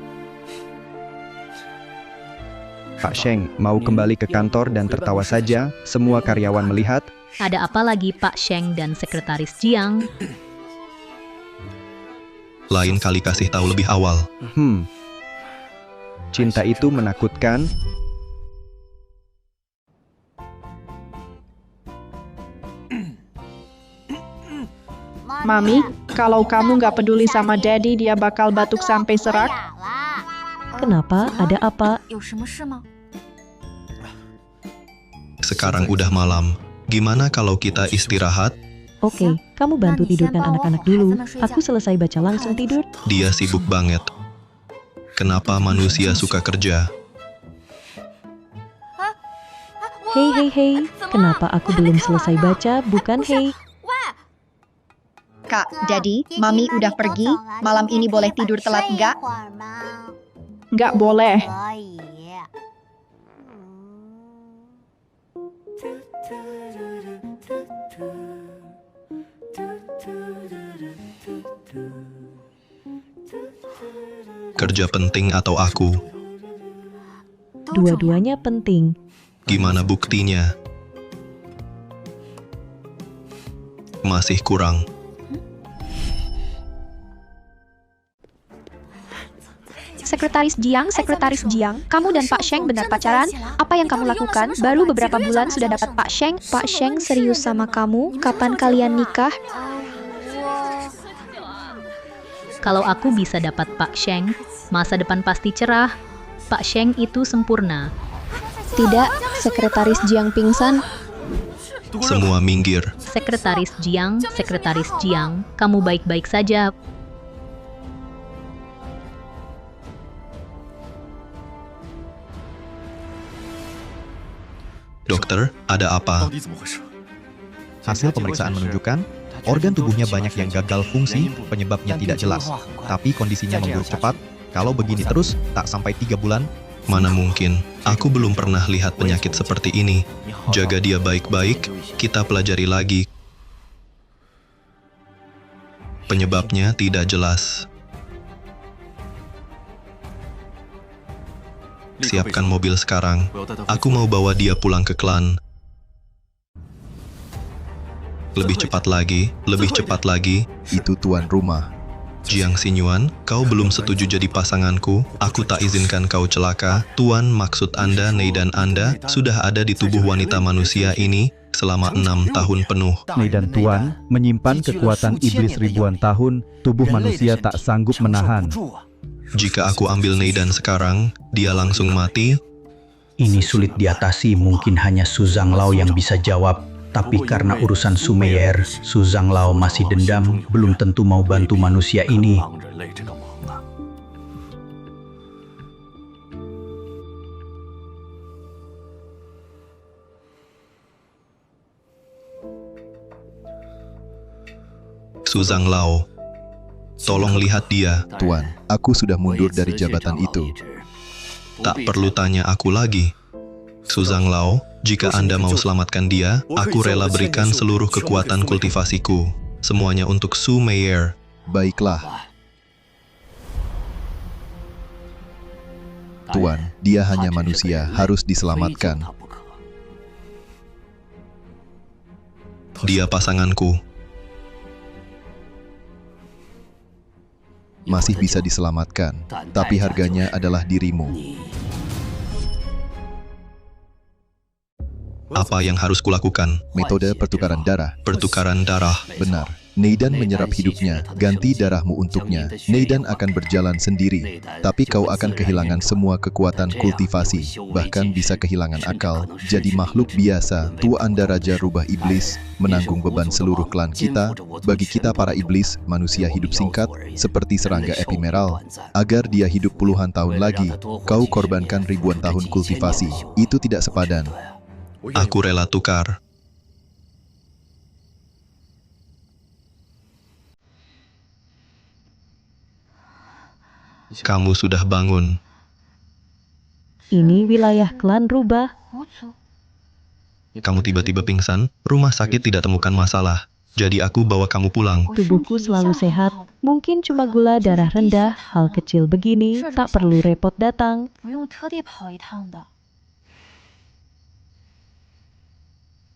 Pak Sheng mau kembali ke kantor dan tertawa saja, semua karyawan melihat. Ada apa lagi Pak Sheng dan Sekretaris Jiang? Lain kali kasih tahu lebih awal. Cinta itu menakutkan. Mami, kalau kamu nggak peduli sama Daddy, dia bakal batuk sampai serak. Kenapa? Ada apa? Sekarang udah malam. Gimana kalau kita istirahat? Oke, kamu bantu tidurkan anak-anak dulu. Aku selesai baca langsung tidur. Dia sibuk banget. Kenapa manusia suka kerja? Hei, kenapa aku belum selesai baca, bukan hei? Kak, Daddy, Mami udah pergi. Malam ini boleh tidur telat nggak? Nggak boleh. kerja penting atau aku? Dua-duanya penting. Gimana buktinya? Masih kurang. Sekretaris Jiang, kamu dan Pak Sheng benar pacaran? Apa yang kamu lakukan? Baru beberapa bulan sudah dapat Pak Sheng. Pak Sheng serius sama kamu? Kapan kalian nikah? Kalau aku bisa dapat Pak Sheng, masa depan pasti cerah. Pak Sheng itu sempurna. Tidak, Sekretaris Jiang pingsan. Semua minggir. Sekretaris Jiang, kamu baik-baik saja. Dokter, ada apa? Hasil pemeriksaan menunjukkan organ tubuhnya banyak yang gagal fungsi, penyebabnya tidak jelas. Tapi kondisinya memburuk cepat. Kalau begini terus, tak sampai 3 bulan. Mana mungkin, aku belum pernah lihat penyakit seperti ini. Jaga dia baik-baik, kita pelajari lagi. Penyebabnya tidak jelas. Siapkan mobil sekarang. Aku mau bawa dia pulang ke klan. Lebih cepat lagi. Itu tuan rumah. Jiang Xinyuan, kau belum setuju jadi pasanganku. Aku tak izinkan kau celaka. Tuan, maksud Anda, Neidan Anda sudah ada di tubuh wanita manusia ini selama 6 tahun penuh. Neidan Tuan menyimpan kekuatan iblis ribuan tahun. Tubuh manusia tak sanggup menahan. Jika aku ambil Neidan sekarang, dia langsung mati. Ini sulit diatasi, mungkin hanya Su Zhanglao yang bisa jawab. Tapi karena urusan Su Meier, Su Zhanglao masih dendam, belum tentu mau bantu manusia ini. Su Zhanglao, tolong lihat dia. Tuan, aku sudah mundur dari jabatan itu. Tak perlu tanya aku lagi. Su Zhanglao, jika Anda mau selamatkan dia, aku rela berikan seluruh kekuatan kultivasiku. Semuanya untuk Su Meier. Baiklah. Tuan, dia hanya manusia, harus diselamatkan. Dia pasanganku. Masih bisa diselamatkan, tapi harganya adalah dirimu. Apa yang harus kulakukan? Metode pertukaran darah. Pertukaran darah. Benar. Neidan menyerap hidupnya, ganti darahmu untuknya. Neidan akan berjalan sendiri, tapi kau akan kehilangan semua kekuatan kultivasi, bahkan bisa kehilangan akal. Jadi makhluk biasa, tua Anda Raja Rubah Iblis, menanggung beban seluruh klan kita. Bagi kita para iblis, manusia hidup singkat, seperti serangga epimeral. Agar dia hidup puluhan tahun lagi, kau korbankan ribuan tahun kultivasi. Itu tidak sepadan. Aku rela tukar. Kamu sudah bangun. Ini wilayah klan Rubah. Kamu tiba-tiba pingsan, rumah sakit tidak temukan masalah. Jadi aku bawa kamu pulang. Tubuhku selalu sehat. Mungkin cuma gula darah rendah, hal kecil begini, tak perlu repot datang.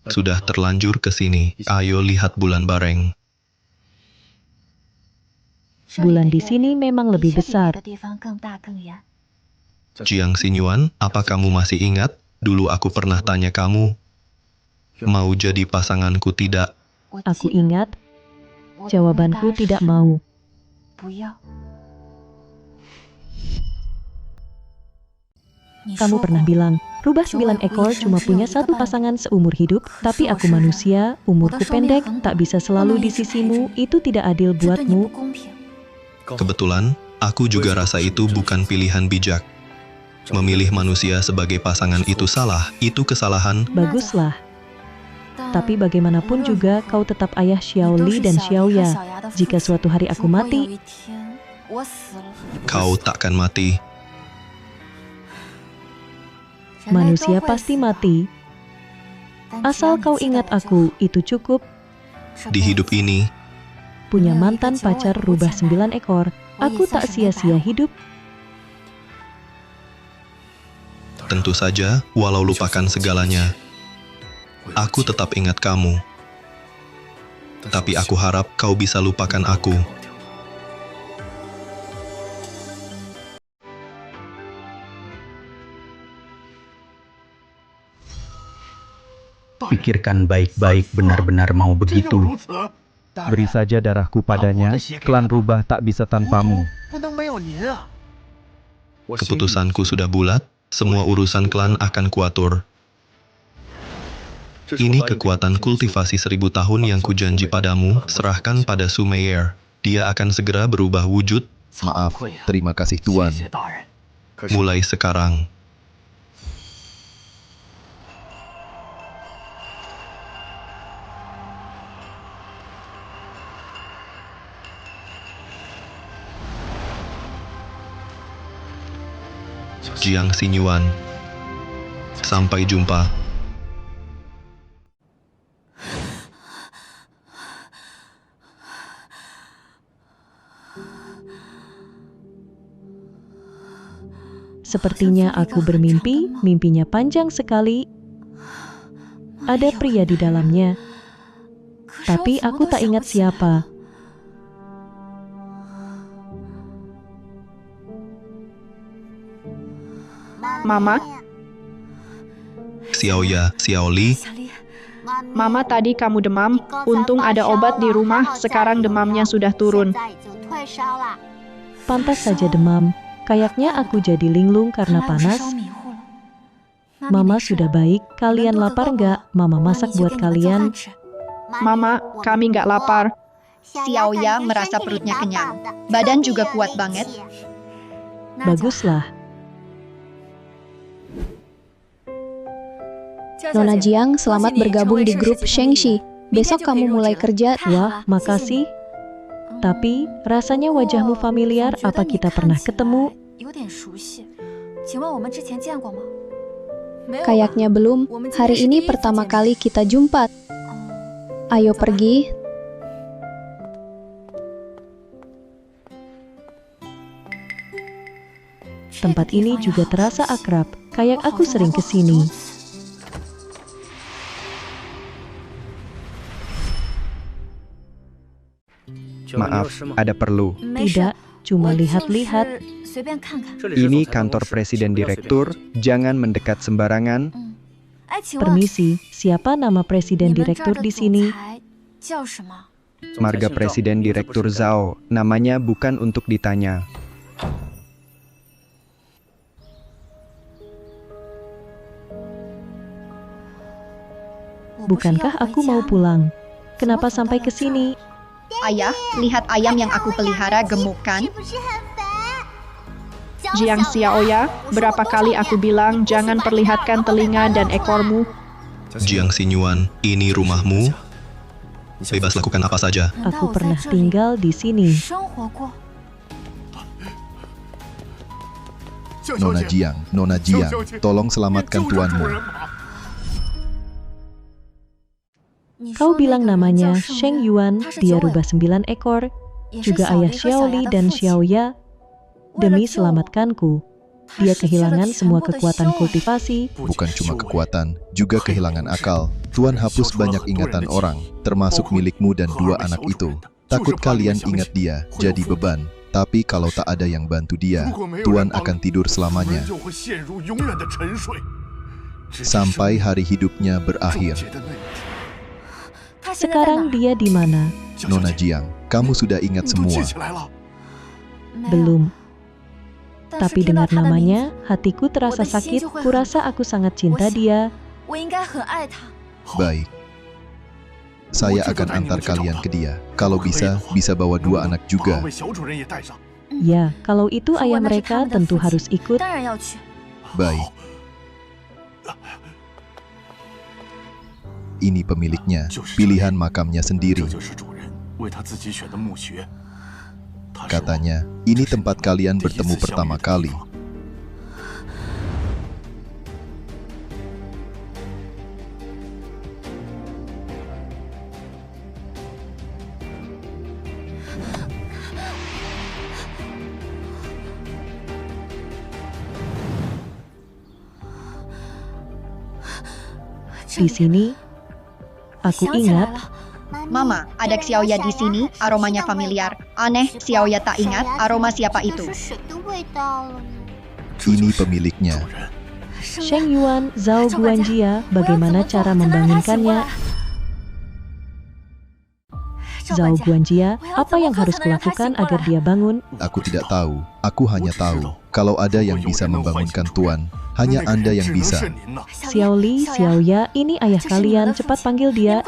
Sudah terlanjur ke sini. Ayo lihat bulan bareng. Bulan di sini memang lebih besar. Jiang Xinyuan, apa kamu masih ingat? Dulu aku pernah tanya kamu, mau jadi pasanganku tidak? Aku ingat. Jawabanku tidak mau. Kamu pernah bilang, Rubah 9 ekor cuma punya satu pasangan seumur hidup, tapi aku manusia, umurku pendek, tak bisa selalu di sisimu, itu tidak adil buatmu. Kebetulan, aku juga rasa itu bukan pilihan bijak. Memilih manusia sebagai pasangan itu salah, itu kesalahan. Baguslah. Tapi bagaimanapun juga kau tetap ayah Xiao Li dan Xiao Ya. Jika suatu hari aku mati, kau takkan mati. Manusia pasti mati. Asal kau ingat aku, itu cukup. Di hidup ini, punya mantan pacar Rubah 9 ekor, aku tak sia-sia hidup. Tentu saja, walau lupakan segalanya, aku tetap ingat kamu. Tapi aku harap kau bisa lupakan aku. Pikirkan baik-baik, benar-benar mau begitu. Beri saja darahku padanya, klan rubah tak bisa tanpamu. Keputusanku sudah bulat, semua urusan klan akan kuatur. Ini kekuatan kultivasi 1000 tahun yang kujanji padamu, serahkan pada Su Meier. Dia akan segera berubah wujud. Maaf, terima kasih Tuan. Mulai sekarang. Jiang Xinyuan. Sampai jumpa. Sepertinya aku bermimpi, mimpinya panjang sekali. Ada pria di dalamnya. Tapi aku tak ingat siapa. Mama, Xiaoya, Xiaoli, Mama tadi kamu demam, untung ada obat di rumah, sekarang demamnya sudah turun. Pantas saja demam. Kayaknya aku jadi linglung karena panas. Mama sudah baik, kalian lapar nggak? Mama masak buat kalian. Mama, kami nggak lapar. Xiaoya merasa perutnya kenyang. Badan juga kuat banget. Baguslah. Nona Jiang, selamat bergabung di grup Shengxi. Besok kamu mulai kerja. Wah, makasih. Tapi, rasanya wajahmu familiar, apa kita pernah ketemu? Kayaknya belum. Hari ini pertama kali kita jumpa. Ayo pergi. Tempat ini juga terasa akrab, kayak aku sering kesini. Maaf, ada perlu. Tidak, cuma lihat-lihat. Ini kantor Presiden Direktur, jangan mendekat sembarangan. Permisi, siapa nama Presiden Direktur di sini? Marga Presiden Direktur Zhao, namanya bukan untuk ditanya. Bukankah aku mau pulang? Kenapa sampai ke sini? Ayah, lihat ayam yang aku pelihara gemuk kan? Jiang Xiaoya, berapa kali aku bilang jangan perlihatkan telinga dan ekormu. Jiang Xinyuan, ini rumahmu. Bebas lakukan apa saja. Aku pernah tinggal di sini. Nona Jiang, tolong selamatkan tuanmu. Kau bilang namanya Sheng Yuan, dia rubah 9 ekor, juga ayah Xiaoli dan Xiaoya. Demi selamatkanku, dia kehilangan semua kekuatan kultivasi. Bukan cuma kekuatan, juga kehilangan akal. Tuan hapus banyak ingatan orang, termasuk milikmu dan 2 anak itu. Takut kalian ingat dia, jadi beban. Tapi kalau tak ada yang bantu dia, Tuan akan tidur selamanya. Sampai hari hidupnya berakhir. Sekarang dia di mana? Nona Jiang, kamu sudah ingat semua. Belum. Tapi dengar namanya, hatiku terasa sakit, kurasa aku sangat cinta dia. Baik. Saya akan antar kalian ke dia. Kalau bisa bawa 2 anak juga. Ya, kalau itu ayah mereka tentu harus ikut. Baik. Ini pemiliknya, pilihan makamnya sendiri. Katanya, ini tempat kalian bertemu pertama kali. di sini. Aku ingat, Mama, ada Xiaoya di sini, aromanya familiar. Aneh, Xiaoya tak ingat aroma siapa itu. Ini pemiliknya. Sheng Yuan, Zhao Guanjia, bagaimana cara membangunkannya? Zhao Guanjia, apa yang harus kulakukan agar dia bangun? Aku tidak tahu. Aku hanya tahu, kalau ada yang bisa membangunkan Tuan, hanya Anda yang bisa. Xiao Li, Xiaoya, ini ayah kalian, cepat panggil dia.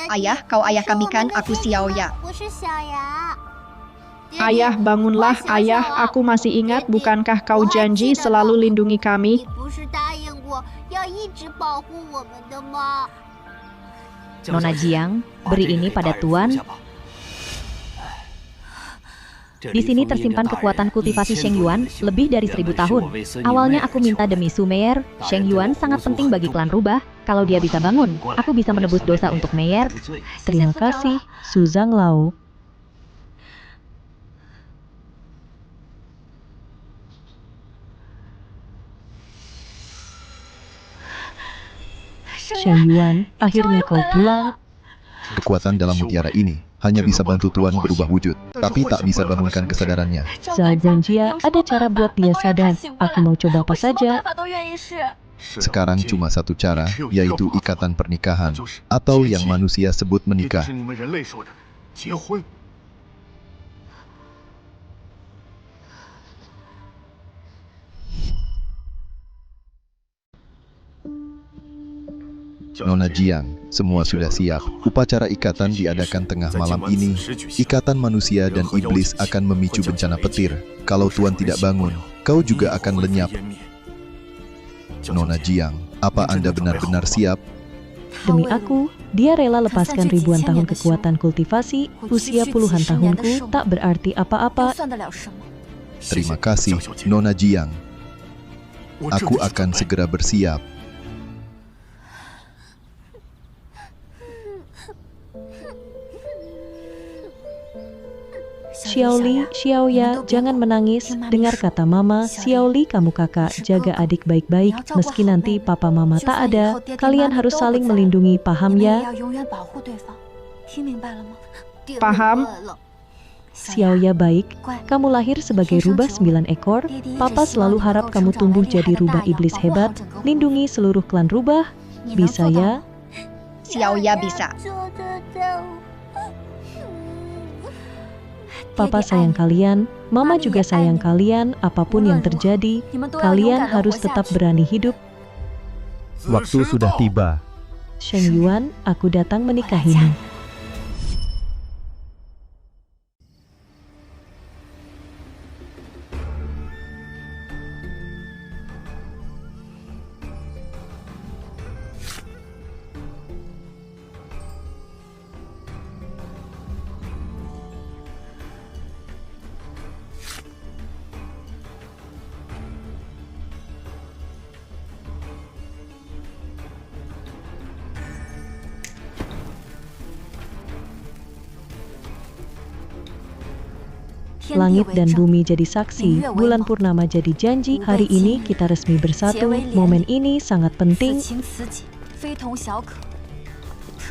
Ayah, kau ayah kami kan, aku Xiaoya. Ayah, bangunlah, ayah, aku masih ingat, bukankah kau janji selalu lindungi kami? Nona Jiang, beri ini pada Tuan. Di sini tersimpan kekuatan kultivasi Sheng Yuan lebih dari 1000 tahun. Awalnya aku minta demi Su Meier. Sheng Yuan sangat penting bagi klan rubah. Kalau dia bisa bangun, aku bisa menebus dosa untuk Meier. Terima kasih, Su Zhanglao. Sheng Yuan, akhirnya kau pulang. Kekuatan dalam mutiara ini hanya bisa bantu Tuan berubah wujud, tapi tak bisa bangunkan kesadarannya. Zhao Guanjia, ada cara buat dia sadar. Aku mau coba apa saja. Sekarang cuma satu cara, yaitu ikatan pernikahan, atau yang manusia sebut menikah. Nona Jiang, semua sudah siap. Upacara ikatan diadakan tengah malam ini. Ikatan manusia dan iblis akan memicu bencana petir. Kalau Tuan tidak bangun, kau juga akan lenyap. Nona Jiang, apa Anda benar-benar siap? Demi aku, dia rela lepaskan ribuan tahun kekuatan kultivasi. Usia puluhan tahunku tak berarti apa-apa. Terima kasih, Nona Jiang. Aku akan segera bersiap. Xiao Li, Xiaoya, jangan menangis. Dengar kata mama, Xiao Li kamu kakak, jaga adik baik-baik. Meski nanti papa mama tak ada, kalian harus saling melindungi, paham ya? Paham? Xiaoya baik, kamu lahir sebagai rubah 9 ekor. Papa selalu harap kamu tumbuh jadi rubah iblis hebat, lindungi seluruh klan rubah. Bisa ya? Xiaoya bisa. Papa sayang kalian, mama juga sayang kalian, apapun yang terjadi, kalian harus tetap berani hidup. Waktu sudah tiba. Sheng Yuan, aku datang menikahimu. Langit dan bumi jadi saksi, bulan purnama jadi janji. Hari ini kita resmi bersatu. Momen ini sangat penting.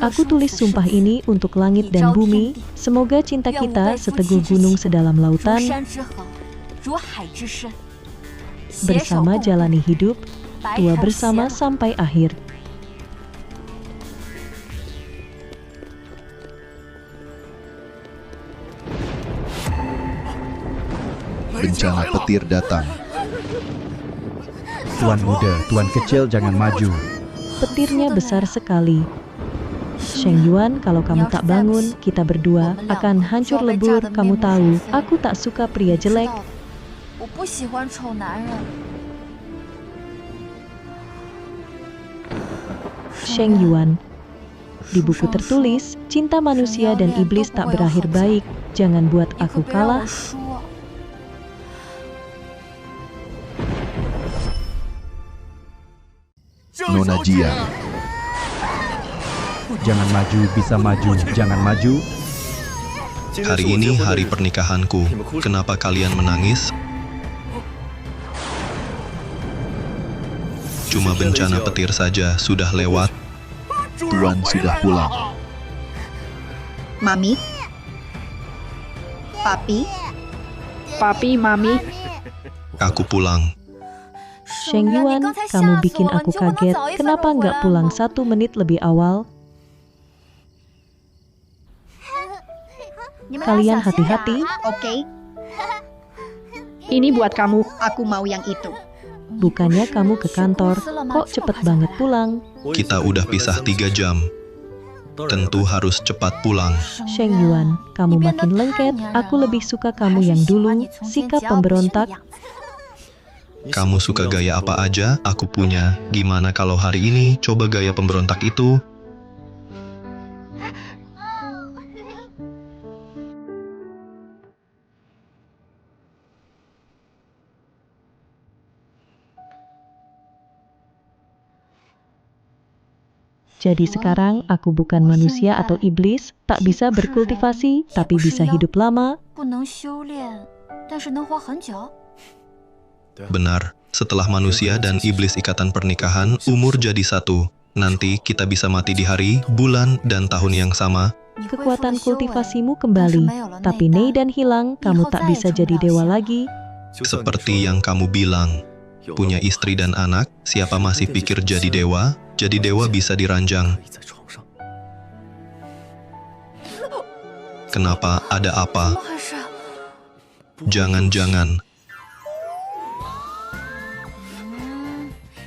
Aku tulis sumpah ini untuk langit dan bumi. Semoga cinta kita seteguh gunung sedalam lautan. Bersama jalani hidup, tua bersama sampai akhir. Bencana petir datang. Tuan muda, tuan kecil jangan maju. Petirnya besar sekali. Sheng Yuan, kalau kamu tak bangun, kita berdua akan hancur lebur. Kamu tahu, aku tak suka pria jelek. Sheng Yuan. Di buku tertulis, cinta manusia dan iblis tak berakhir baik. Jangan buat aku kalah. Nona Jiang. Jangan maju, bisa maju, jangan maju. Hari ini hari pernikahanku. Kenapa kalian menangis? Cuma bencana petir saja sudah lewat. Tuan sudah pulang. Mami? Papi? Papi, Mami, Aku pulang. Sheng Yuan, kamu bikin aku kaget. Kenapa nggak pulang 1 menit lebih awal? Kalian hati-hati. Oke, ini buat kamu. aku mau yang itu. Bukannya kamu ke kantor, kok cepet banget pulang? Kita udah pisah 3 jam. Tentu harus cepat pulang. Sheng Yuan, kamu makin lengket. Aku lebih suka kamu yang dulu, sikap pemberontak. Kamu suka gaya apa aja, aku punya. Gimana kalau hari ini coba gaya pemberontak itu? Jadi sekarang aku bukan manusia atau iblis, tak bisa berkultivasi, tapi bisa hidup lama. Benar, setelah manusia dan iblis ikatan pernikahan, umur jadi satu. Nanti kita bisa mati di hari, bulan, dan tahun yang sama. Kekuatan kultivasimu kembali, tapi Neidan hilang, kamu tak bisa jadi dewa lagi. Seperti yang kamu bilang, punya istri dan anak, siapa masih pikir jadi dewa? Jadi dewa bisa diranjang. Kenapa? Ada apa? Jangan-jangan.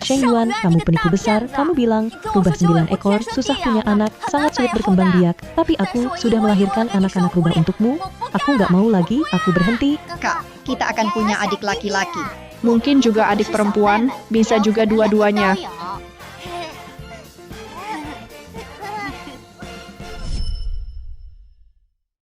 Sheng Yuan, kamu penipu besar. Kamu bilang, rubah 9 ekor, susah punya anak, sangat sulit berkembang biak. Tapi aku sudah melahirkan anak-anak rubah untukmu. Aku nggak mau lagi, aku berhenti. Kak, kita akan punya adik laki-laki. Mungkin juga adik perempuan, bisa juga dua-duanya.